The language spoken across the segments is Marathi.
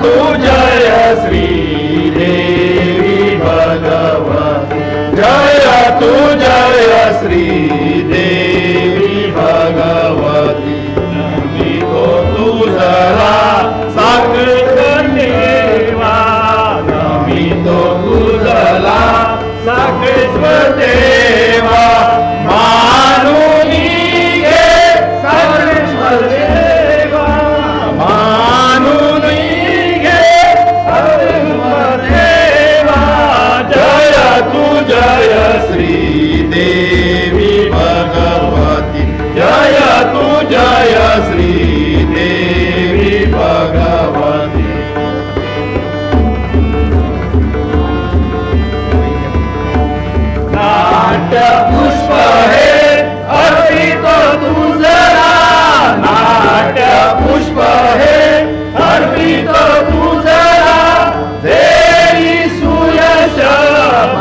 तू जय श्री देवी भगवती जय तू जय श्री देवी भगवती नमितो तुझला साकृत देवा नमितो तुझला साकृत देवा मानुनी घे साकृत देवा मानुनी घे साकृत देवा जय तू जय श्री देवी भगवती जय तू जय श्री देवी भगवती नाट्य पुष्प हे अर्पित तुझला नाट्य पुष्प हे अर्पित तुझला देई सुयश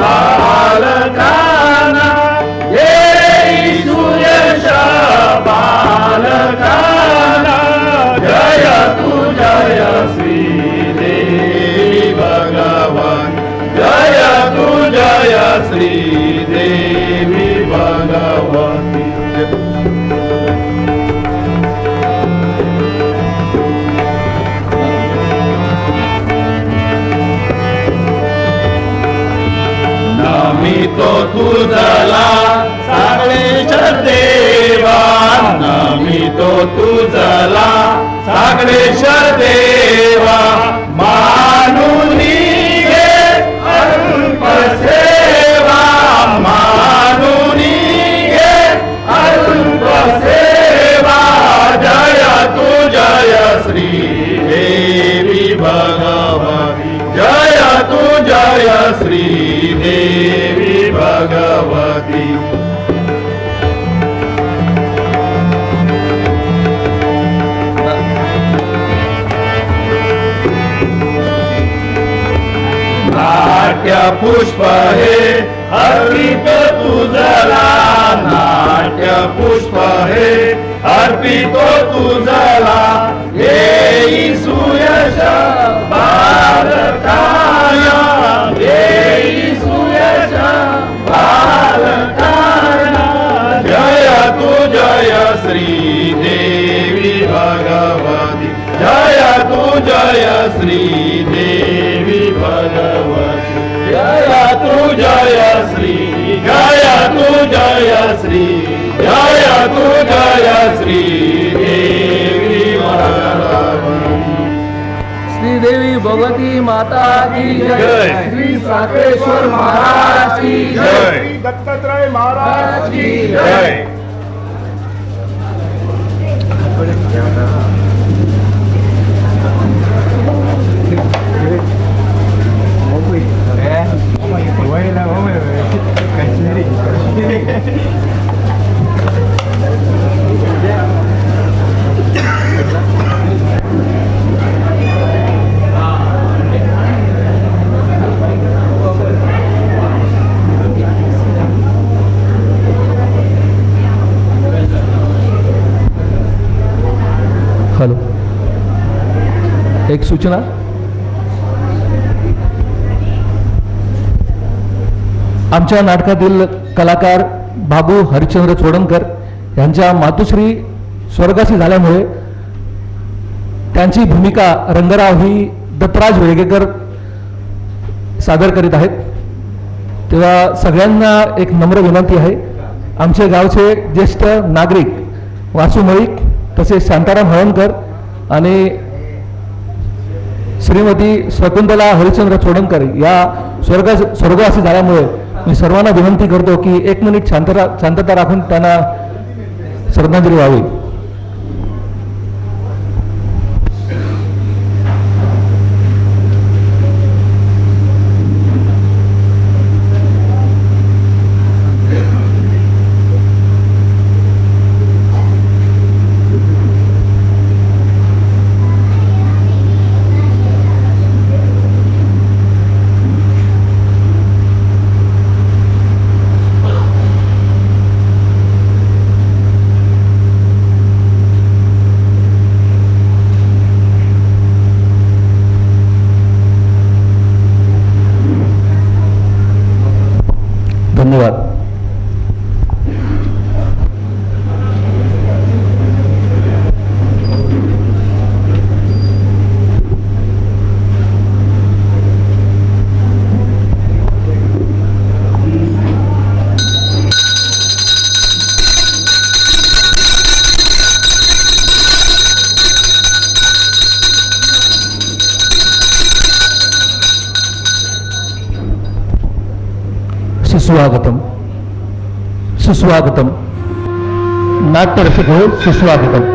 बालकाना देई सुयश बालकाना जय तू जय श्री देवी भगवान जय तू जय श्री देवी भगवती नमितो तुझला सागरेश्वर देवा नमितो तुझला सागरेश्वर देवा मानुनी घे अल्प सेवा मानुनी घे अल्प सेवा जय तू जय श्री देवी भगवती जय तू जय श्री देवी भगवती नाट्य पुष्प हे अर्पित तुझला नाट्य पुष्प हे अर्पित तुझला येई सुयश बालकाया येई सुयश बालकाया जय तू जय श्री देवी भगवती जय तू जय श्री देवी भगवती जय तू जय श्री जय तू जय श्री जय तू जय श्री देवी भगवती श्री देवी भगवती माता की जय श्री साकेश्वर महाराज की जय दत्तात्रय महाराज की जय हॅलो एक सूचना आमच्या नाटकातील कलाकार बाबू हरिश्चंद्र चोडणकर यांच्या मातुश्री स्वर्गासी झाल्यामुळे त्यांची भूमिका रंगराव ही दत्तराज वेळगेकर सादर करीत आहेत तेव्हा सगळ्यांना एक नम्र विनंती आहे आमचे गावचे ज्येष्ठ नागरिक वासू मळीक तसेच शांताराम हळणकर आणि श्रीमती शकुंतला हरिश्चंद्र चोडणकर या स्वर्गवासी झाल्यामुळे मी सर्वांना विनंती करतो की 1 मिनिट शांतता राखून त्यांना श्रद्धांजली व्हावी. सुस्वागतम सुस्वागतम नाट्यरसिक हो सुस्वागतम.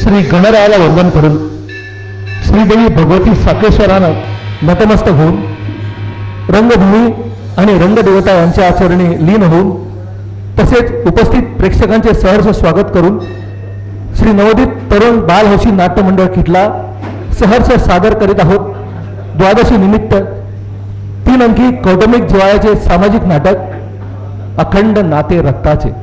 श्री गणरायाला वंदन करून श्रीदेवी भगवती साकेश्वरानं नतमस्तक होऊन रंगभूमी आणि रंगदेवता यांच्या आचरणी लीन होऊन तसेच उपस्थित प्रेक्षकांचे सहर्ष स्वागत करून श्री नवोदित तरुण बालहौशी नाट्य मंडळ किटला सहर्ष सादर करीत आहोत. द्वादशी निमित्त 3 अंकी कौटुंबिक जिव्हाळ्याचे सामाजिक नाटक अखंड नाते रक्ताचे.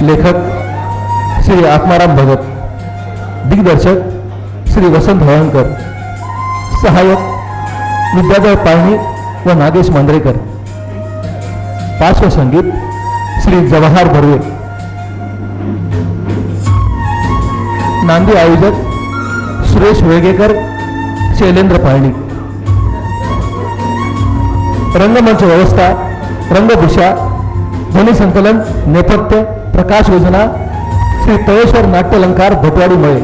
लेखक श्री आत्माराम भगत, दिग्दर्शक श्री वसंत हळणकर, सहाय्यक विद्याधर पाळणी व नागेश मांद्रेकर, पार्श्वसंगीत श्री जवाहर बर्वे, नांदी आयोजक सुरेश वेळगेकर, शैलेंद्र पाळणी, रंगमंच व्यवस्था रंगभूषा, ध्वनी संकलन नेपथ्य प्रकाश योजना श्री तळेश्वर नाट्यलंकार भटवाडी मळे.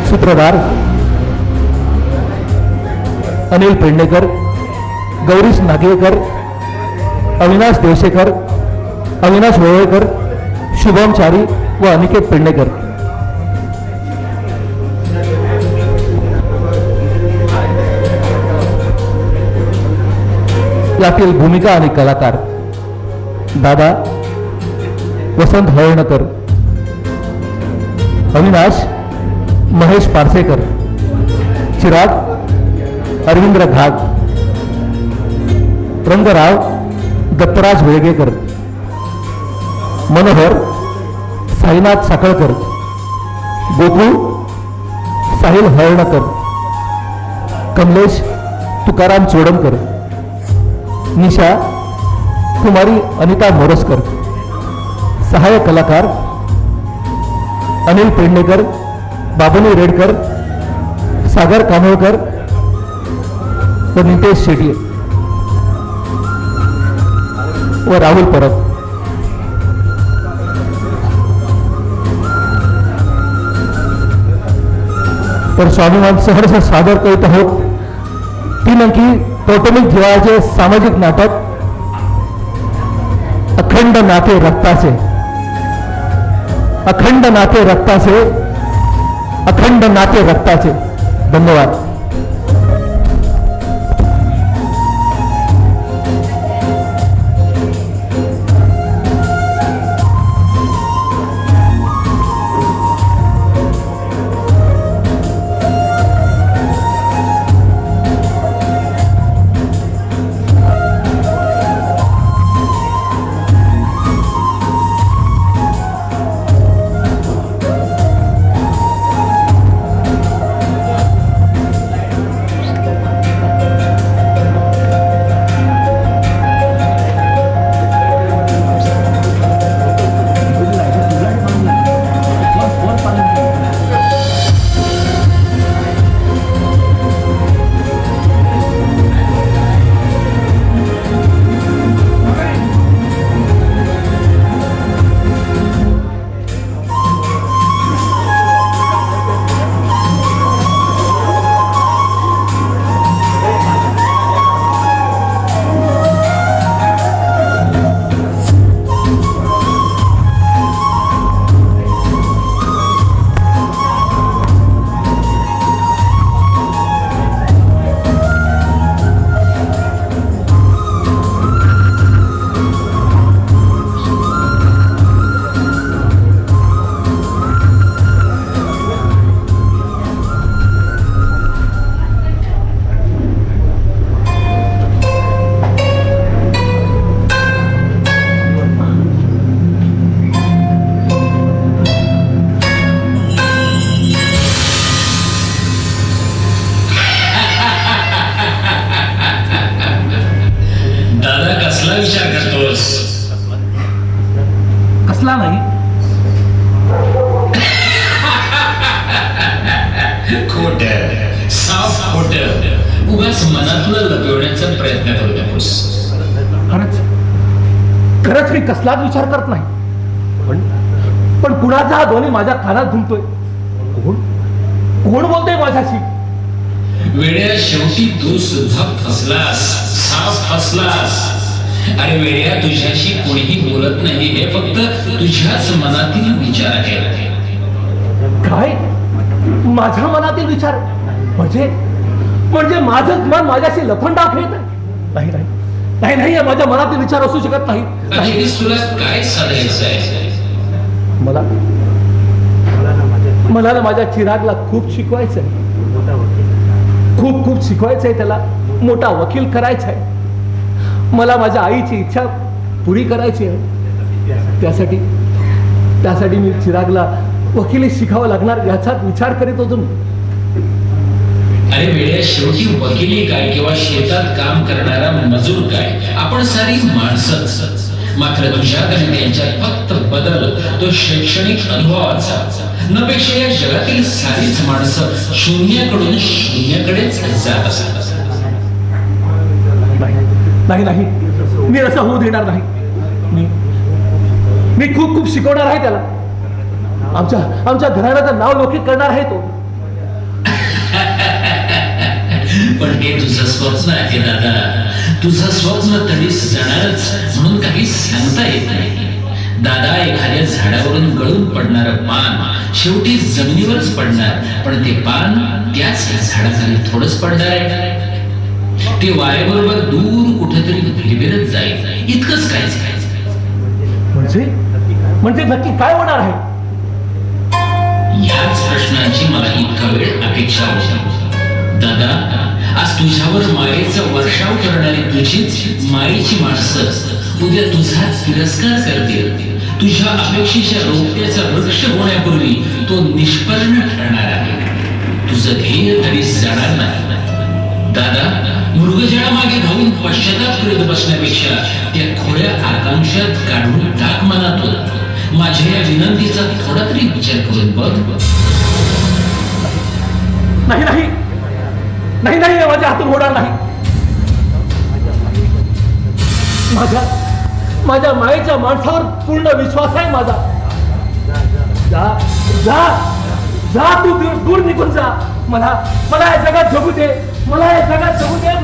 सूत्रधार अनिल पेडणेकर, गौरीश नागेकर, अविनाश देवशेकर, अविनाश वळवळकर, शुभम चारी व अनिकेत पेडणेकर. यातील भूमिका आणि कलाकार दादा वसंत हळणकर, अविनाश महेश पारसेकर, चिराग अरविंद्र घाग, रंगराव दत्तराज वेळगेकर, मनोहर साईनाथ साखळकर, गोकुळ साहिल हळणकर, कमलेश तुकाराम चोडमकर, निशा कुमारी अनिता मोरसकर. सहाय्यक कलाकार अनिल पेडणेकर, बाबुनी रेडकर, सागर कानोळकर व नितेश शेट्ये व राहुल परब. तर स्वाभिमान सहर्ष सादर करीत आहोत 3 अंकी कौटुंबिक जिव्हाळ्याचे सामाजिक नाटक अखंड नाते रक्ताचे. अखंड नाते रक्ताचे, अखंड नाते रक्ताचे. धन्यवाद. करतोस? कसला नाही? खोट, साफ खोट, उगाच मनातलं लपवण्याचा प्रयत्न करू नकोस. खरंच मी कसलाच विचार करत नाही. पण कुणाचा हा ध्वनी माझ्या कानात घुमतोय? कोण बोलतोय माझ्याशी? वेड्या, शेवटी तू सुद्धा फसलास, साफ फसलास. अरे वेड्या, तुझ्याशी कोणीही बोलत नाही, हे फक्त तुझ्याच मनातील विचार आहेत. काय? माझ्या मनातील विचार? म्हणजे माझंच मन माझ्याशी लफंडाव खेळत आहे? नाही, हे माझ्या मनातील विचार असू शकत नाही. अखेरीस तुला काय साधायचं आहे? मला ना माझ्या चिरागला खूप शिकवायचं आहे. खूप शिकवायचं आहे. त्याला मोठा वकील करायचा आहे. मला माझ्या आईची इच्छा पुरी करायची आहे. त्यासाठी मी चिरागला वकिली शिकावं लागणार याचाच विचार करीत होतो. अरे वेड्या, शेवटी वकिली काय किंवा शेतात काम करणारा मजूर काय, आपण सारी माणसंच. मात्र तुझ्यात आणि त्यांच्यात फक्त बदल तो शैक्षणिक अनुभवाचा. नपेक्षा या जगातील सारीच माणसं शून्याकडून शून्याकडेच जात असतात. नाही, मी असं होऊ देणार नाही. मी खूप शिकवणार आहे त्याला. आमच्या घराण्याचं नाव लौकिक करणार आहे तो. पण हे तुझं स्वप्न आहे दादा. तुझं स्वप्न कधीच जाणारच म्हणून काही सांगता येत नाही. दादा, एखाद्या झाडावरून गळून पडणारं पान शेवटी जमिनीवरच पडणार, पण ते पान त्याच झाडाखाली थोडंच पडणार आहे. ते वाऱ्याबरोबर दूर कुठेतरी भिरभिरत जाईल, इतकंच काय. म्हणजे नक्की काय होणार आहे? ह्याच प्रश्नांची मला इतका वेळ अपेक्षा होती. दादा, आज तुझ्यावर मायेचा वर्षाव करणारी तुझीच मायेची माणसं उद्या तुझा तिरस्कार करतील. तुझ्या अपेक्षेच्या रोपट्याचा वृक्ष होण्यापूर्वी तो निष्पर्ण ठरणार आहे. तुझं ध्येय कधीच जाणार नाही. दादा, मृगजळामागे धावून पश्चाताप करत बसण्यापेक्षा त्या खोड्या आकांक्षात काढून टाक मनातून. माझ्या या विनंतीचा थोडा तरी विचार करून बघ. नाही, माझ्या हातून होणार नाही. माझ्या मायेच्या माणसावर पूर्ण विश्वास आहे माझा. जा तू दूर निघून जा. मला या जगात जगू दे. मला या जगात जगू दे.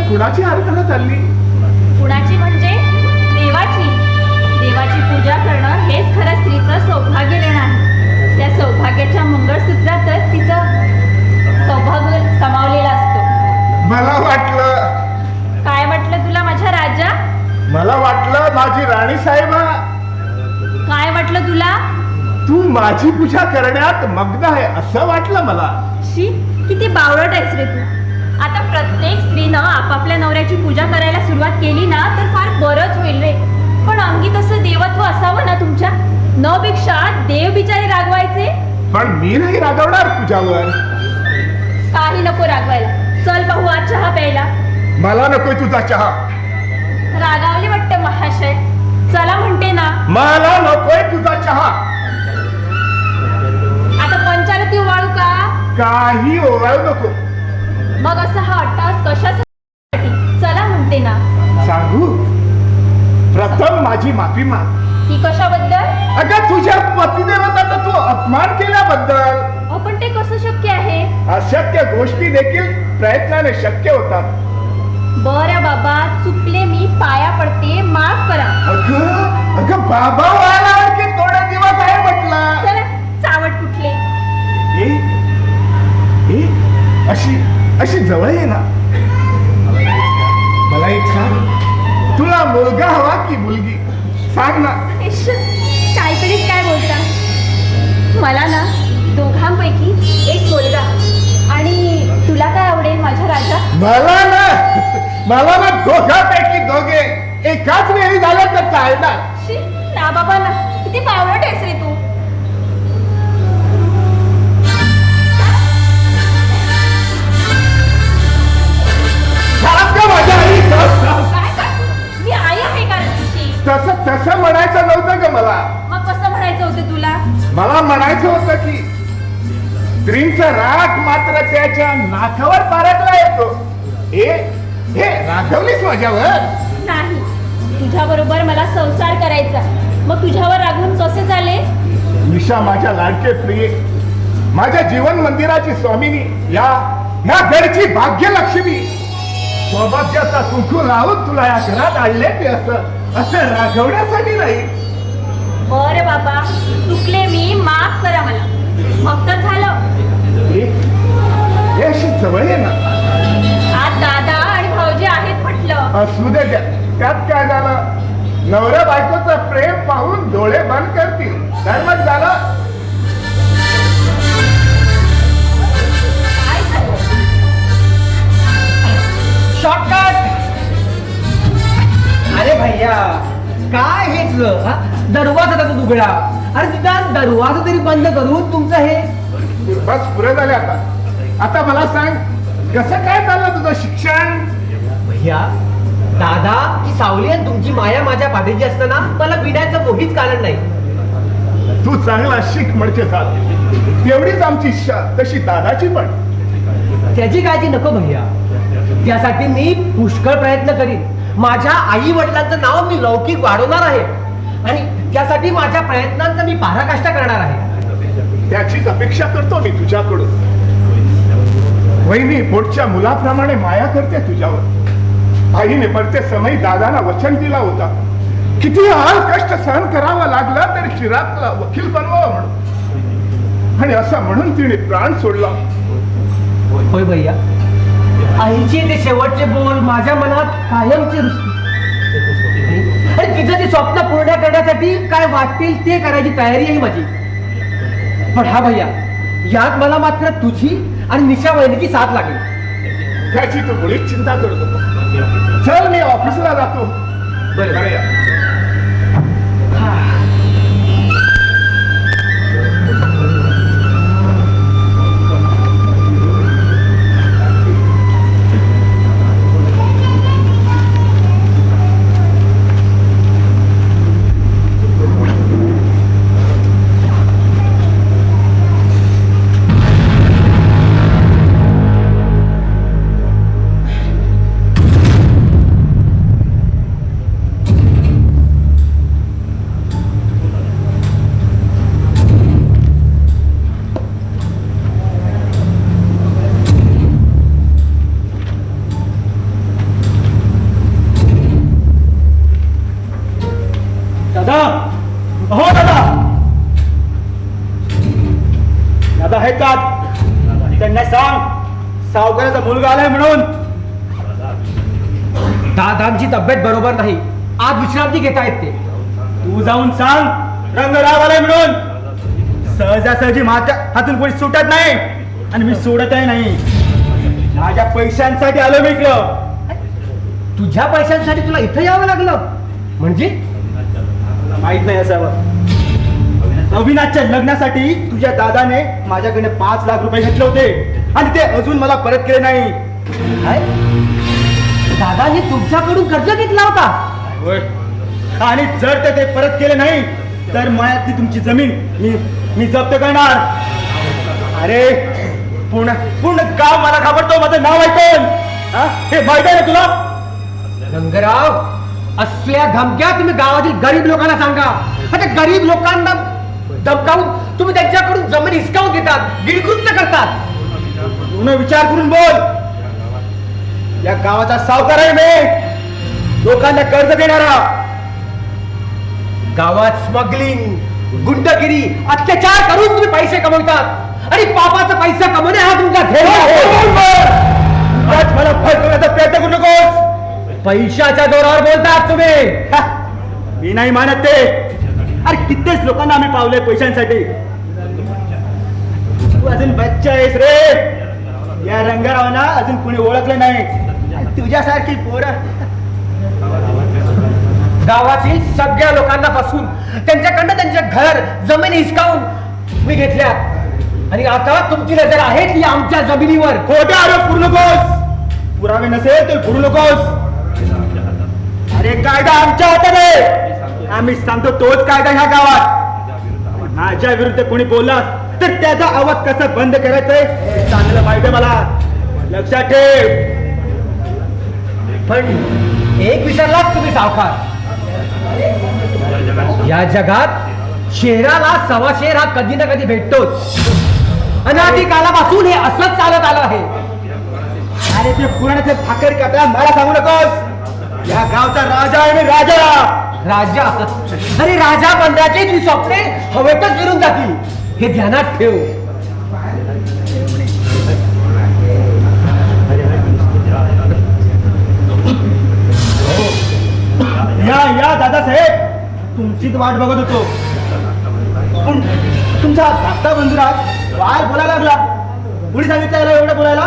कुणाची आराधना चालली? कुणाची म्हणजे देवाची पूजा करणं हेच खरं स्त्रीचं सौभाग्य देणं आहे. त्या सौभाग्याच्या मंगळसूत्रातच तिचं सौभाग्य समावलेलं असतो. मला वाटलं. काय वाटलं तुला माझ्या राजा? मला वाटलं माझी राणी साहेबा. काय वाटलं तुला? तू माझी पूजा करण्यात मग्न आहे असं वाटलं मला. शी, किती बावळट आहेस रे तू. आता प्रत्येक स्त्रीनं आपापल्या नवऱ्याची पूजा करायला सुरुवात केली ना तर फार बरंच होईल रे. पण अंगी तसं देवत्व असावं ना तुमच्या. न पेक्षा देव बिचारे रागवायचे. पण मी नाही रागवणार तुझ्यावर. का रागवायला. चल पाहू आज चहा प्यायला. मला नकोय तुझा चहा. रागावली वाटतं महाशय. चला म्हणते ना. मला नकोय तुझा चहा. आता पंचारती वाळू का? काही ओवाळू नको. मग असा हा अट्टास कशासाठी? चला म्हणते ना. सांगू? प्रथम माझी माफी माग. ती कशाबद्दल? अगं तुझ्या पतिदेवताचा तू अपमान केल्याबद्दल. पण ते कसं शक्य आहे? अशक्य गोष्टी देखील प्रयत्नाने शक्य होतात. बरं बाबा, चुकले मी, पाया पडते, माफ करा. अगं अगं बाबा व्हायला आणखी थोडे दिवस आहे म्हटलं. चला चावट कुठले. ए, ए, अशी अशी जवळ ये ना. मला एक सांग, तुला मुलगा हवा की मुलगी? सांग ना. इश्श, काहीतरीच काय बोलता. मला ना दोघांपैकी एक मुलगा. आणि तुला काय आवडेल माझ्या राजा? मला ना दोघांपैकी दोघे एकाच वेळी झालं तर चालणार. शी, ना बाबा ना, किती बावळट आहेस रे तू. सांग गं माझ्या आई. काय काय? मी आई आहे का तुझी? तसं म्हणायचं नव्हतं ग मला. मग कसं म्हणायचं होतं तुला? मला म्हणायचं होतं की स्त्रींचा राग मात्र त्याच्या नाकावर पारखला येतो. हे रागवलीस माझ्यावर? नाही, तुझ्या बरोबर मला संसार करायचा. मग तुझ्यावर रागवून कसे झाले? निशा माझ्या लाडके प्रिय, माझ्या जीवन मंदिराची स्वामिनी, या घरची भाग्यलक्ष्मी, सौभाग्याचा कुंकू लावून तुला या घरात आणले ते असं रागवण्यासाठी नाही. बरं बाबा, चुकले मी, माफ करा मला. मग तर झालं. हे अशी जवळ आहे ना. आज दादा आणि भाऊजी आहेत म्हटलं. असू दे द्या, त्यात काय झालं. नवऱ्या बायकोचं प्रेम पाहून डोळे बंद करतील, तर मग झालं. काय झालं? शॉर्टकट. अरे भैया, काय हेच दरवाजा त्याचा उघडा. अरे तिथं दरवाजा तरी बंद करून तुमचं हे. बस पुरे झाले आता मला सांग, कसं काय चाललं तुझं शिक्षण? भैया, दादा की सावली आणि तुमची माया माझ्या पाठीची असताना मला पिण्याचं मोहीच कारण नाही. तू चांगला शिक म्हणजे चाल. तेवढीच आमची इच्छा, तशी दादाची पण. त्याची काळजी नको भैया. त्यासाठी मी पुष्कळ प्रयत्न करीन. माझ्या आई वडिलांचं नाव मी लौकिक वाढवणार आहे आणि त्यासाठी माझ्या प्रयत्नांचा मी पराकाष्ठा करणार आहे. त्याचीच अपेक्षा करतो मी तुझ्याकडून. वहिनी पोटच्या मुलाप्रमाणे माया करते तुझ्यावर. आईने मरते समय दादाला वचन दिला होता, किती हाल कष्ट सहन करावं लागलं तरी चिरागला वकील बनवावं म्हणून. आणि असं म्हणून तिने प्राण सोडला. होय भैया, आईचे ते शेवटचे बोल माझ्या मनात कायमचे रुजले. आणि तिचं ते स्वप्न पूर्ण करण्यासाठी काय वाटतील ते करायची तयारी आहे माझी. पण हा भैया, यात मला मात्र तुझी आणि निशा वहिनीची साथ लागेल. त्याची तू मुळीच चिंता करतो. चल मी ऑफिसला जातो. बरं. या. त्यांना सांग, सावकाराचा मुलगा आलाय म्हणून. दादांची तब्येत बरोबर नाही, आज विश्रांती घेता येते. तू जाऊन सांग रंगराव आलाय म्हणून. सहजासहजी माझ्या हातून कोणी सुटत नाही आणि मी सोडतही नाही. माझ्या पैशांसाठी आलो मी इकडं. तुझ्या पैशांसाठी तुला इथं यावं लागलं म्हणजे? माहित नाही असावं. अविनाशच्या लग्नासाठी तुझ्या दादाने माझ्याकडे 5 लाख रुपये घेतले होते. आणि ते अजून मला परत केले नाही. काय दादानी तुमच्याकडून कर्ज घेतला होता? होय. आणि जर ते परत केले नाही तर मळ्यातली तुमची जमीन मी जप्त करणार. अरे पूर्ण पूर्ण गाव मला घाबरतो, माझं नाव ऐकून. हे माहिती आहे ना तुला? रंगराव, असल्या धमक्या तुम्ही गावातील गरीब लोकांना सांगा. आता गरीब लोकांना धमकावून तुम्ही त्यांच्याकडून जमीन हिसकावून घेतात, गिळकृत्य करतात. पूर्ण विचार करून बोल. या गावाचा सावकार आहे मी, लोकांना कर्ज देणारा. गावात स्मगलिंग, गुंडगिरी, अत्याचार करून तुम्ही पैसे कमवतात आणि पापाचा पैसा कमवणे हा तुमचा ध्येय आहे. आज मला फसवण्याचा प्रयत्न करू नकोस. पैशाच्या जोरावर बोलतात तुम्ही. मी नाही मानत ते. अरे कित्येच लोकांना आम्ही पावले पैशांसाठी. तू अजून बच्चा आहेस रे. या रंगरावांना अजून कुणी ओळखलं नाही. तुझ्यासारखी पोरं गावातील सगळ्या लोकांना फसवून त्यांच्याकडनं त्यांचे घर जमीन हिसकावून मी घेतल्या आणि आता तुमची नजर आहे ती आमच्या जमिनीवर. खोटे आरोप करू नकोस. पुरावे नसेल तर करू नकोस. अरे कायदा आमच्या हातात आहे. आम्ही सांगतो तोच कायदा ह्या गावात. माझ्या विरुद्ध कोणी बोलला तर त्याचा आवाज कसा बंद करायचा आहे चांगलं माहिती आहे मला. लक्षात ठेव. पण एक विसरलात तुम्ही सावकार, या जगात शेराला सवाशेर हा कधी ना कधी भेटतोच. अनादी कालापासून हे असंच चालत आलं आहे. अरे ते पुराणाचे भाकर काटा मला सांगू नकोस. या गावचा राजा आहे मी, राजा. राजा? अरे राजा बनण्याची तुझी स्वप्ने हवेतच विरून जातील, हे ध्यानात ठेव. या दादासाहेब, तुमचीच वाट बघत होतो. पण तुमचा धाकटा बंधुराज वाय बोलायला लागला. कुणी सांगितलं याला एवढं बोलायला?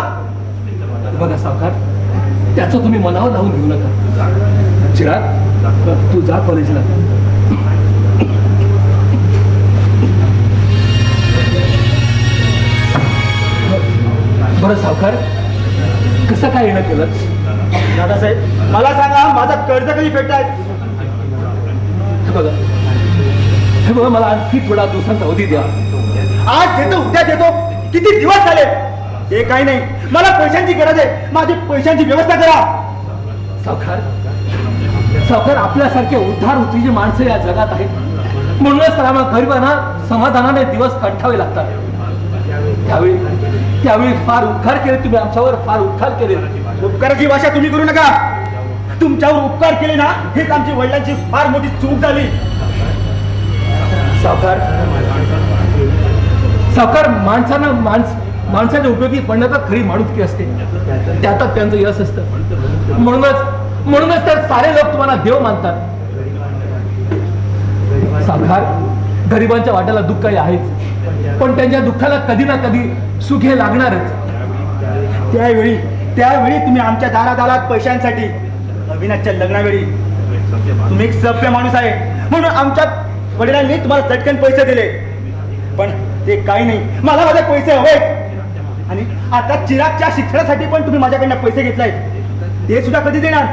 बघा सावकार, त्याचं तुम्ही मनावर लावून घेऊ नका. चिराग, तू जा कॉलेजला. बरं सावकार, कसं काय येणं केलं? दादासाहेब मला सांगा, माझा कर्ज कधी फेडतायत? हे बघा, मला आणखी थोडा दिवसांचा अवधी द्या. आज देतो, उद्या देतो. किती दिवस झाले? हे काही नाही, मला पैशांची गरज आहे. माझी पैशांची व्यवस्था करा. सावकार, आपल्यासारखे उद्धार होतीची माणसं या जगात आहेत. म्हणूनच तर आम्हाला गरिबांना समाधानाने दिवस कंठावे लागतात. त्यावेळी फार उपकार केले तुम्ही आमच्यावर, फार उपकार केले. उपकाराची भाषा तुम्ही करू नका. तुमच्यावर उपकार केले ना, हेच आमची वडिलांची फार मोठी चूक झाली. सावकार, माणसाच्या उपयोगी पडण्याचा खरी माणुसकी असते. त्यातच त्यांचं यश असतं. म्हणूनच तर सारे लोक तुम्हाला देव मानतात. सावकार, गरिबांच्या वाट्याला दुःख आहेच, पण त्यांच्या दुःखाला कधी ना कधी सुख हे लागणारच. त्यावेळी तुम्ही आमच्या दारात आलात पैशांसाठी. अविनाशच्या लग्नावेळी तुम्ही एक सभ्य माणूस आहे म्हणून आमच्या वडिलांनी तुम्हाला चटकन पैसे दिले. पण ते काही नाही, मला माझे पैसे हवेत. आणि आता चिरागच्या शिक्षणासाठी पण तुम्ही माझ्याकडनं पैसे घेतलाय. ते सुद्धा कधी देणार?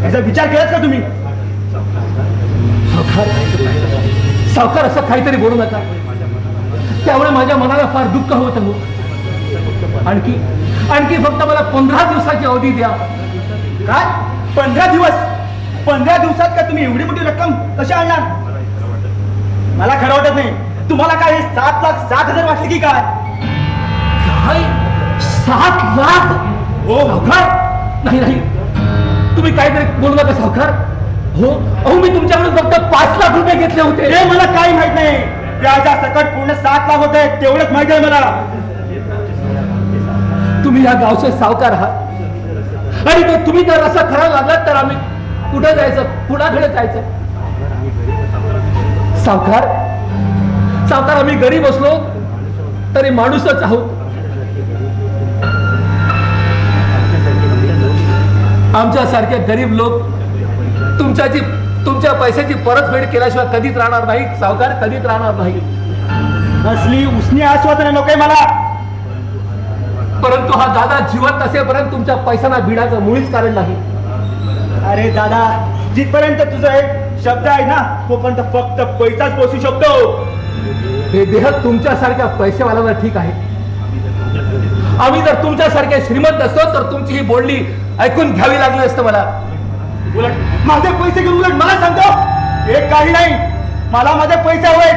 याचा विचार केलाच का तुम्ही? सावकार, असं काहीतरी बोलू नका. त्यामुळे माझ्या मनाला फार दुःख होत हो. आणखी फक्त मला 15 दिवसाची अवधी द्या. काय 15 दिवस? 15 दिवसात का तुम्ही एवढी मोठी रक्कम कशी आणणार? मला खरं वाटत नाही. तुम्हाला काय 7,07,000 वाटले की काय? 7 लाख? हो सावकार, नाही, तुम्ही काहीतरी बोलू नका सावकार. हो, मी तुमच्याकडून फक्त 5 लाख रुपये घेतले होते. हे मला काही माहित नाही. व्याजा सकट पूर्ण 7 लाख होत आहेत, तेवढंच माहिती आहे मला. तुम्ही या गावचे सावकार आहात आणि तुम्ही जर असं करायला लागलात तर आम्ही कुठे जायचं, कुणाकडे जायचं? सावकार, आम्ही गरीब असलो तरी माणूसच आहोत. आमच्या सारखे गरीब लोक तुमच्या पैशाची परतफेड केल्याशिवाय कधीच राहणार नाही सावकार, कधीच राहणार नाही. असली उसनी आश्वासनं नकोय मला. परंतु हा दादा जिवंत असेपर्यंत तुमच्या पैशांना भिडाचं मुळीच कारण नाही. अरे दादा, जिथपर्यंत तुझा एक शब्द आहे ना तोपर्यंत फक्त पैसाच पोचू शकतो. हे देह तुमच्यासारख्या पैसेवाल्यावर ठीक आहे. आम्ही जर तुमच्यासारखे श्रीमंत असतो तर तुमची ही बोलणी ऐकून घ्यावी लागली असतं मला. उलट माझे पैसे घेऊन उलट मला सांगतो हे काही नाही, मला माझे पैसे हवे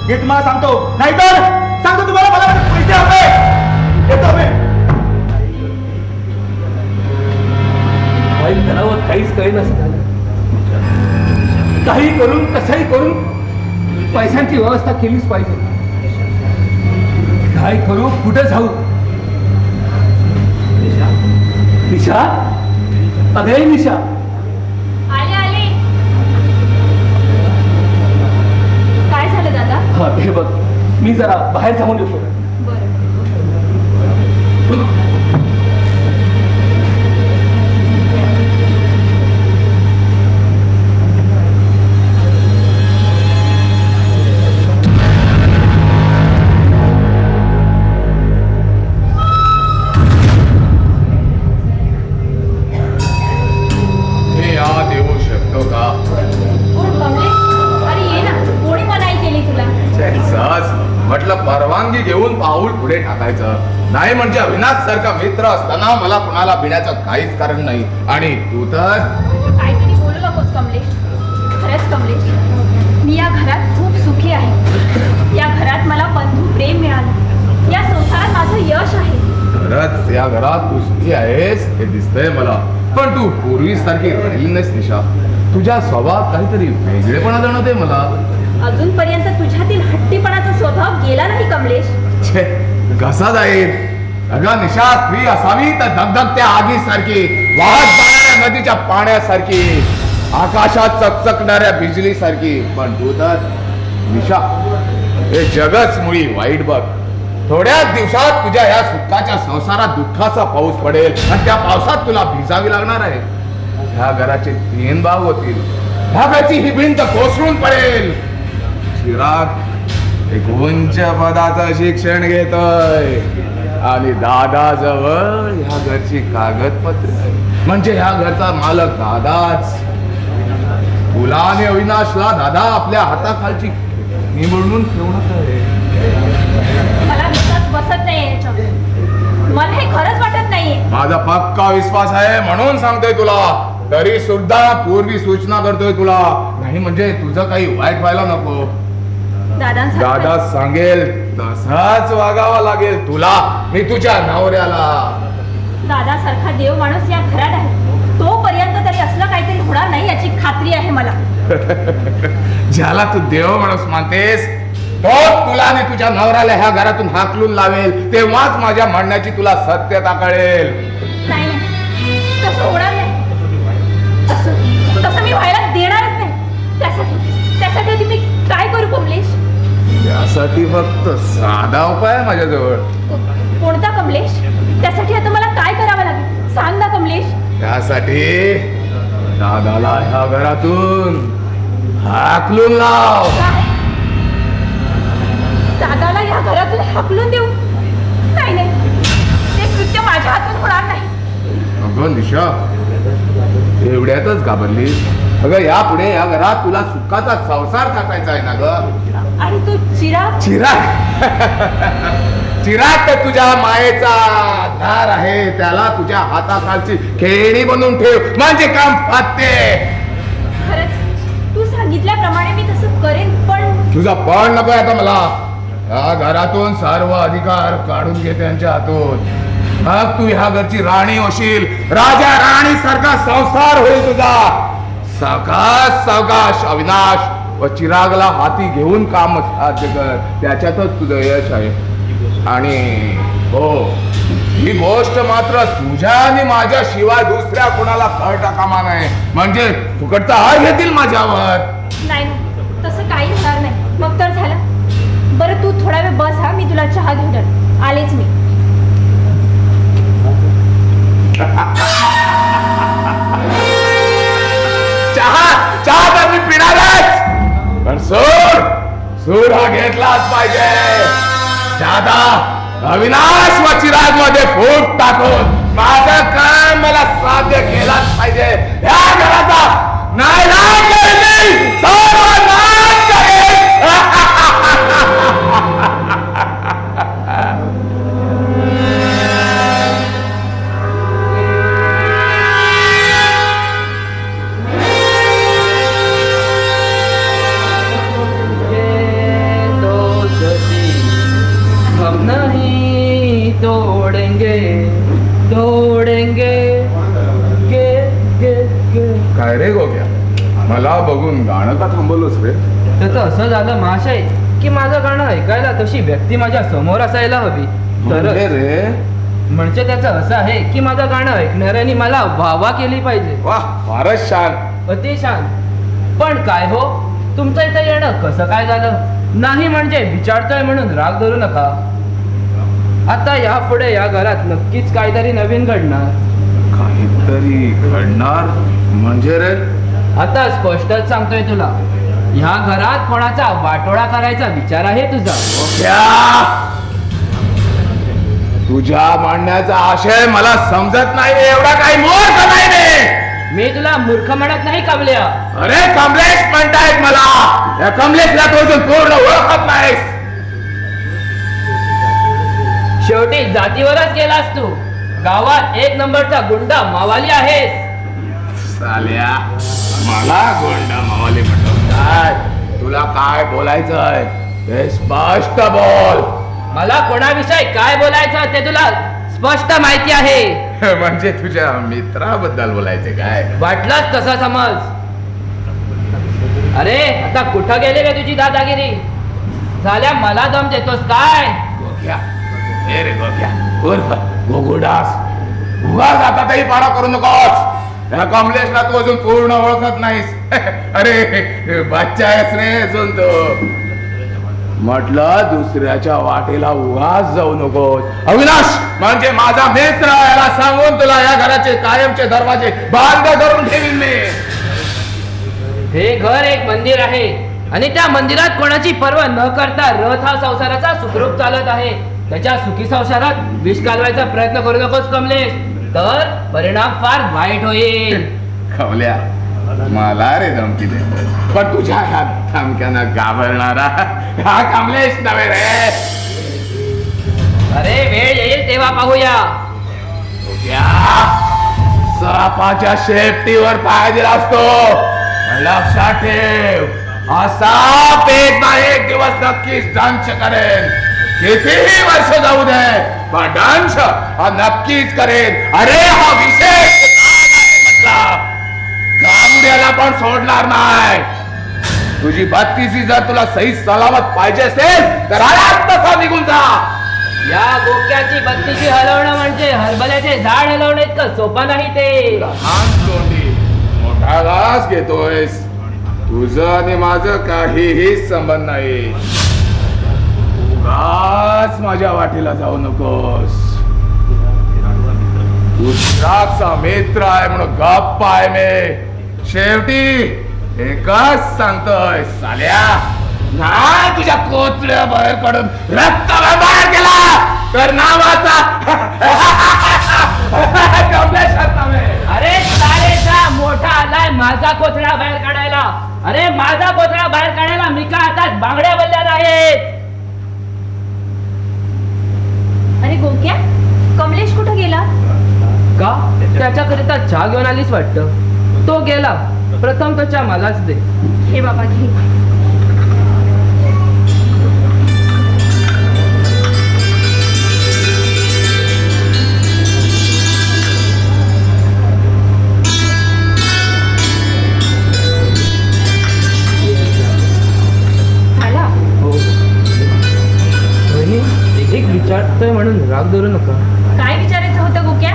हे तुम्हाला सांगतो. नाहीतर सांगतो तुम्हाला मला माझे पैसे हवे. येतो मी. वाईट करावं काहीच कळेना झालं. काही करून कसंही करून पैशांची व्यवस्था केलीच पाहिजे. काय करू, कुठे जाऊ? निशा, अरे निशा, आले आले. काय झालं दादा? हा हे बघ, मी जरा बाहेर जाऊन येतो. बरं. मी आत येऊ शकतो का? कोण कमलेश? अरे ये ना, कोणी मनाई केली तुला? सहज म्हटलं परवानगी घेऊन पाऊल पुढे टाकायचं नाही. म्हणजे अविनाश सारखा मित्र असताना मला कुणाला भिण्याचं काहीच कारण नाही. आणि तू तर काहीतरी बोलू नकोस कमलेश. खरंच कमलेश, मी या घरात खूप सुखी आहे. या घरात मला बंधू प्रेम मिळालं. या संसारात माझं यश आहे. खरंच या घरात तू सुखी आहेस हे दिसतंय मला. पण तू पूर्वीसारखी राहिली नाहीस निशा. तुझ्या स्वभावात काहीतरी वेगळेपणा जाणवते मला. अजूनपर्यंत तुझ्यातील हट्टीपणाचा स्वभाव गेला नाही कमलेश. छे, कसा जाईल? अगं निशा, स्त्री असावी तर धगधगत्या आगीसारखी, वाहत जाणाऱ्या नदीच्या पाण्यासारखी, आकाशात चकचकणाऱ्या बिजलीसारखी. पण तू तर निशा, हे जगच मुळी वाईट बघ. थोड्याच दिवसात तुझ्या या सुखाच्या संसारात दुःखाचा पाऊस पडेल आणि त्या पावसात तुला भिजावी लागणार आहे. ह्या घराचे 3 भाग होतील. ह्या घरची ही भिंत कोसळून पडेल. चिराग एक उंच पदाचं शिक्षण घेतोय आणि दादाजवळ ह्या घरची कागदपत्र, म्हणजे ह्या घरचा मालक दादाच. तुला आणि अविनाशला दादा आपल्या हाताखालची निवडून ठेवणार आहे. मला विश्वास बसत नाहीये याच्यावर. मला हे खरंच वाटत नाहीये. माझा पक्का विश्वास आहे म्हणून सांगतोय तुला. तरी सुद्धा पूर्वी सूचना करतोय तुला. नाही म्हणजे तुझं काही वाईट व्हायला नको. दादा सांगेल तसाच वागावा लागेल तुला. मी तुझ्या नवऱ्याला. दादासारखा देव माणूस या घरात आहे. तोपर्यंत तरी असलं काहीतरी होणार नाही याची खात्री आहे मला. ज्याला तू देव माणूस मानतेस तो तुला आणि तुझ्या नवऱ्याला ह्या घरातून हाकलून लावेल. तेव्हाच माझ्या म्हणण्याची तुला सत्यता कळेल. नाही नाही, तसं होणार नाही. तसं मी व्हायला देणारच नाही. त्यासाठी मी काय करू कमलेश? त्यासाठी फक्त साधा उपाय आहे माझ्याजवळ. कोणता कमलेश? त्यासाठी आता मला काय करावं लागेल सांग ना कमलेश. त्यासाठी दादाला ह्या घरातून हाकलून लाव. काय? दादाला या घरातून हाकलून देऊ? नाही नाही, ते कृत्य माझ्या हातून होणार नाही. अगं निशा, एवढ्यातच घाबरली? अगं यापुढे या घरात तुला सुखाचा संसार टाकायचा आहे ना ग. आणि तू चिराग? चिराग तर तुझ्या मायेचा आधार आहे. त्याला तुझ्या हाताखालची खेळणी बनवून ठेव म्हणजे काम फाते. खरंच तू सांगितल्याप्रमाणे मी तसं करेन. पण तुझा पण नको आता मला. या घरातून सर्व अधिकार काढून घे त्यांच्या हातून. मग तू ह्या घरची राणी होशील. राजा राणी सारखा संसार होईल तुझा. सावकाश सावकाश अविनाश व चिरागला हाती घेऊन काम साध्य कर. त्याच्यातच तुझं यश आहे. आणि हो, ही गोष्ट मात्र तुझ्या आणि माझ्या शिवाय दुसऱ्या कोणाला कळता कामा नये. म्हणजे फुकटचा हार घेतील माझ्यावर. नाही नाही, तसं काही होणार नाही. मग तर झालं. बरं तू थोडा वेळ बस हा, मी तुला चहा घेऊन आलेच मी. चहा तर मी पिणारच. पण सूड हा घेतलाच पाहिजे. दादा अविनाश व चिराग मध्ये फूट टाकून माझं काम मला साध्य केलाच पाहिजे. या घराचा नायनाट करेन, सर्वनाश करेन. हम नहीं तोड़ेंगे तोड़ेंगे गे गे गे. काय रे गोग्या, मला बघून गाणं का थांबवलंस रे? त्याचं असं झालं महाशय की माझं गाणं ऐकायला तशी व्यक्ती माझ्या समोर असायला हवी. म्हणजे रे म्हणजे त्याचं असं आहे की माझं गाणं ऐकणाऱ्यांनी मला वाहवा केली पाहिजे. वा, फारच छान. अति छान. पण काय हो, तुमचं इथं येणं कसं काय झालं? नाही म्हणजे विचारतोय म्हणून राग धरू नका. आता यापुढे या घरात नक्कीच काहीतरी नवीन घडणार. काहीतरी घडणार म्हणजे रे? आता स्पष्टच सांगतोय तुला, ह्या घरात कोणाचा वाटोळा करायचा विचार आहे तुझा. गोग्या, तुझ्या म्हणण्याचा आशय मला समजत नाही. एवढा काही मूर्ख नाही रे. मी तुला मूर्ख म्हणत नाही कमल्या. अरे कमलेश म्हणतायत मला. या कमलेशला तू अजून पूर्ण ओळखत नाहीस. शेवटी जातीवरच गेलास तू. गावात एक नंबरचा गुंडा मावाली आहेस. साल्या, मला गोंडा मावाली म्हणतो काय? तुला काय बोलायचंय ते स्पष्ट बोल. मला कोणाविषयी काय बोलायचं ते तुला स्पष्ट माहिती आहे. म्हणजे तुझ्या मित्राबद्दल बोलायचे काय? वाटलंच तसं समज. अरे आता कुठं गेले रे तुझी दादागिरी? झाल्या मला दम देतोस काय? गोग्या, हे रे गोग्या, उर्फ गोगुडास, उगाच आता काही पाडा करू नकोस. या कमलेशला तू अजून पूर्ण ओळखत नाहीस. अरे बच्चा आहेस रे अजून तू. म्हटलं दुसऱ्याच्या वाटेला उगाच जाऊ नकोस. अविनाश म्हणजे माझा मित्र, याला सांगून तुला या घराचे कायमचे दरवाजे बंद करून ठेवीन मी. हे घर एक मंदिर आहे आणि त्या मंदिरात कोणाची पर्वा न करता रथ हा संसाराचा सुखरूप चालत आहे. त्याच्या सुखी संसारात विष घालवायचा प्रयत्न करू नकोस कमलेश, तर परिणाम फार वाईट होईल. कमल्या, मला रे धमकी देतो, पण तुझ्या ह्या धमक्यानं घाबरणारा हा कमलेश नव्हे रे. अरे वेळ येईल तेव्हा पाहूया. सापाच्या शेपटीवर पाय दिला असतो. लक्षात ठेव, हा साप एक ना एक दिवस नक्कीच दंश करेल. कितीही वर्ष जाऊ दे, पण दंश हा नक्कीच करेल. अरे हा विशेष म्हटला गामुड्याला पण सोडणार नाही. तुझी बत्तीसी जर तुला सही सलामत पाहिजे असेल तर आलाच तसा निघून जा. या गोक्याची बत्तीशी हलवणं म्हणजे हरभऱ्याचे झाड हलवणं इतकं सोपं नाही ते. मोठा घास घेतोयस. तुझं आणि माझं काहीही संबंध नाही. उगाच माझ्या वाटेला जाऊ नकोस. दुसराचा मित्र आहे म्हणून गप्प आहे मी. शेवटी एकच सांगतोय साल्या, नाही तुझ्या कोचड्या बाहेर काढून रक्त बाहेर गेला तर नावाचा अरे सालेचा मोठा आलाय माझा कोथळा बाहेर काढायला. अरे माझा कोथळा बाहेर काढायला मी का हातात बांगड्या बदल्यात आहेत. अरे गोक्या, कमलेश कुठं गेला? का त्याच्याकरिता चहा घेऊन आलीच वाटतं. तो गेला. प्रथम तो चहा मलाच दे. हे बाबा घे. झाला? हो. एक विचारतोय म्हणून राग धरू नका. काय विचारायचं होतं गोक्या?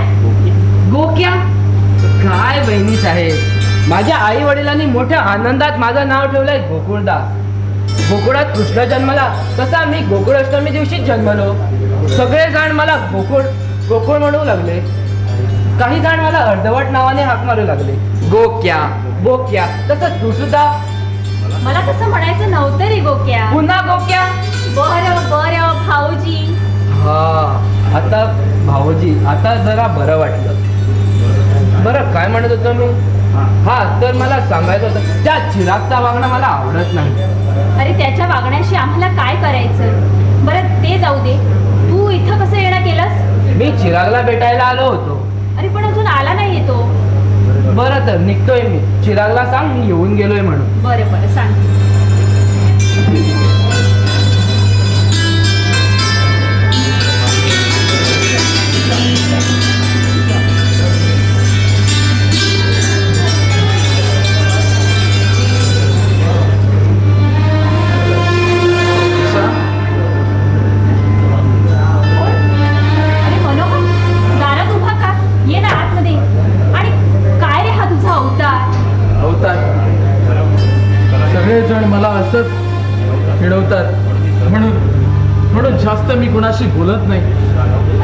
गोक्या काय बहिणी साहेब, माझ्या आई वडिलांनी मोठ्या आनंदात माझं नाव ठेवलंय गोकुळदास. गोकुळात कृष्ण जन्मला तसा मी गोकुळाष्टमी दिवशीच जन्मलो. सगळे जण मला गोकुळ गोकुळ म्हणू लागले. काही जण मला अर्धवट नावाने हाक मारू लागले, गोक्या बोक्या. तसं तू सुद्धा. मला तसं म्हणायचं नव्हतं रे गोक्या. पुन्हा गोक्या. बरं बरं भाऊजी. हा आता भाऊजी आता जरा बरं वाटलं. बरं काय म्हणत होतो मी? हा तर मला सांगायचं होतं त्या चिरागचा वागणं मला आवडत नाही. अरे त्याच्या वागण्याशी आम्हाला काय करायचं? बरं ते जाऊ दे, तू इथं कसं येणं केलंस? मी चिरागला भेटायला आलो होतो. अरे पण अजून आला नाहीये तो. बरं तर निघतोय मी. चिरागला सांग मी येऊन गेलोय म्हणून. बरं बरं सांग. अरे मनोहर, दारात उभा का? ये ना आतमध्ये. आणि काय रे हा तुझा अवतार? होतात सगळेजण मला असंच चिडवतात म्हणून जास्त मी कुणाशी बोलत नाही.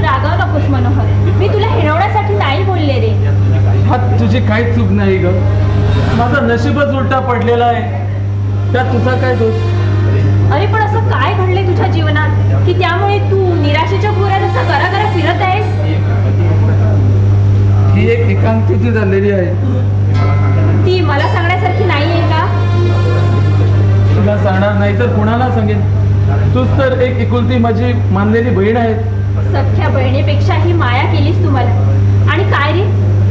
रागाव नकोस मनोहर, मी तुला हिरवण्यासाठी नाही बोलले रे. हा तुझी काही चूक नाही ग. माझा नशीबच उलटा पडलेला आहे. त्यात तुझा काय दोष? अरे पण असं काय घडलंय तुझ्या जीवनात की त्यामुळे तू निराशेच्या भोवऱ्यात असा घराघरा फिरत आहेस? ही एक एकांकिती झालेली आहे. ती मला सांगण्यासारखी नाहीये का? तुला सांगणार नाही तर कुणाला सांगेन? तूच तर एक एकुलती माझी मानलेली बहीण आहे. सख्या बहिणीपेक्षाही माया केलीस तुम्हाला. आणि काय रे,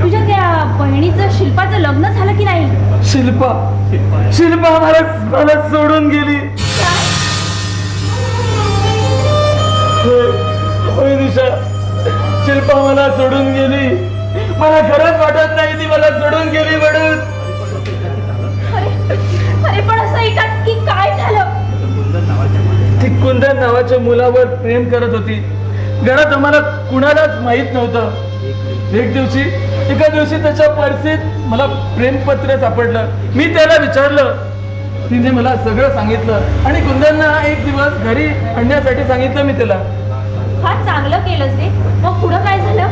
तुझ्या त्या बहिणीचं शिल्पाचं लग्न झालं की नाही? शिल्पा मला सोडून गेली. काय? होय निशा, शिल्पा मला सोडून गेली. मला खरंच वाटत नाही ती मला सोडून गेली म्हणून. अरे पण असं एकात की काय झालं? ती कुंदन नावाच्या मुलावर प्रेम करत होती. घरात आम्हाला कुणालाच माहित नव्हतं. एका दिवशी त्याच्या पर्सीत मला प्रेमपत्र सापडलं. मी त्याला विचारलं. तिने मला सगळं सांगितलं आणि कुंदनना एक दिवस घरी आणण्यासाठी सांगितलं मी त्याला. फार चांगलं केलंस रे. मग पुढं काय झालं?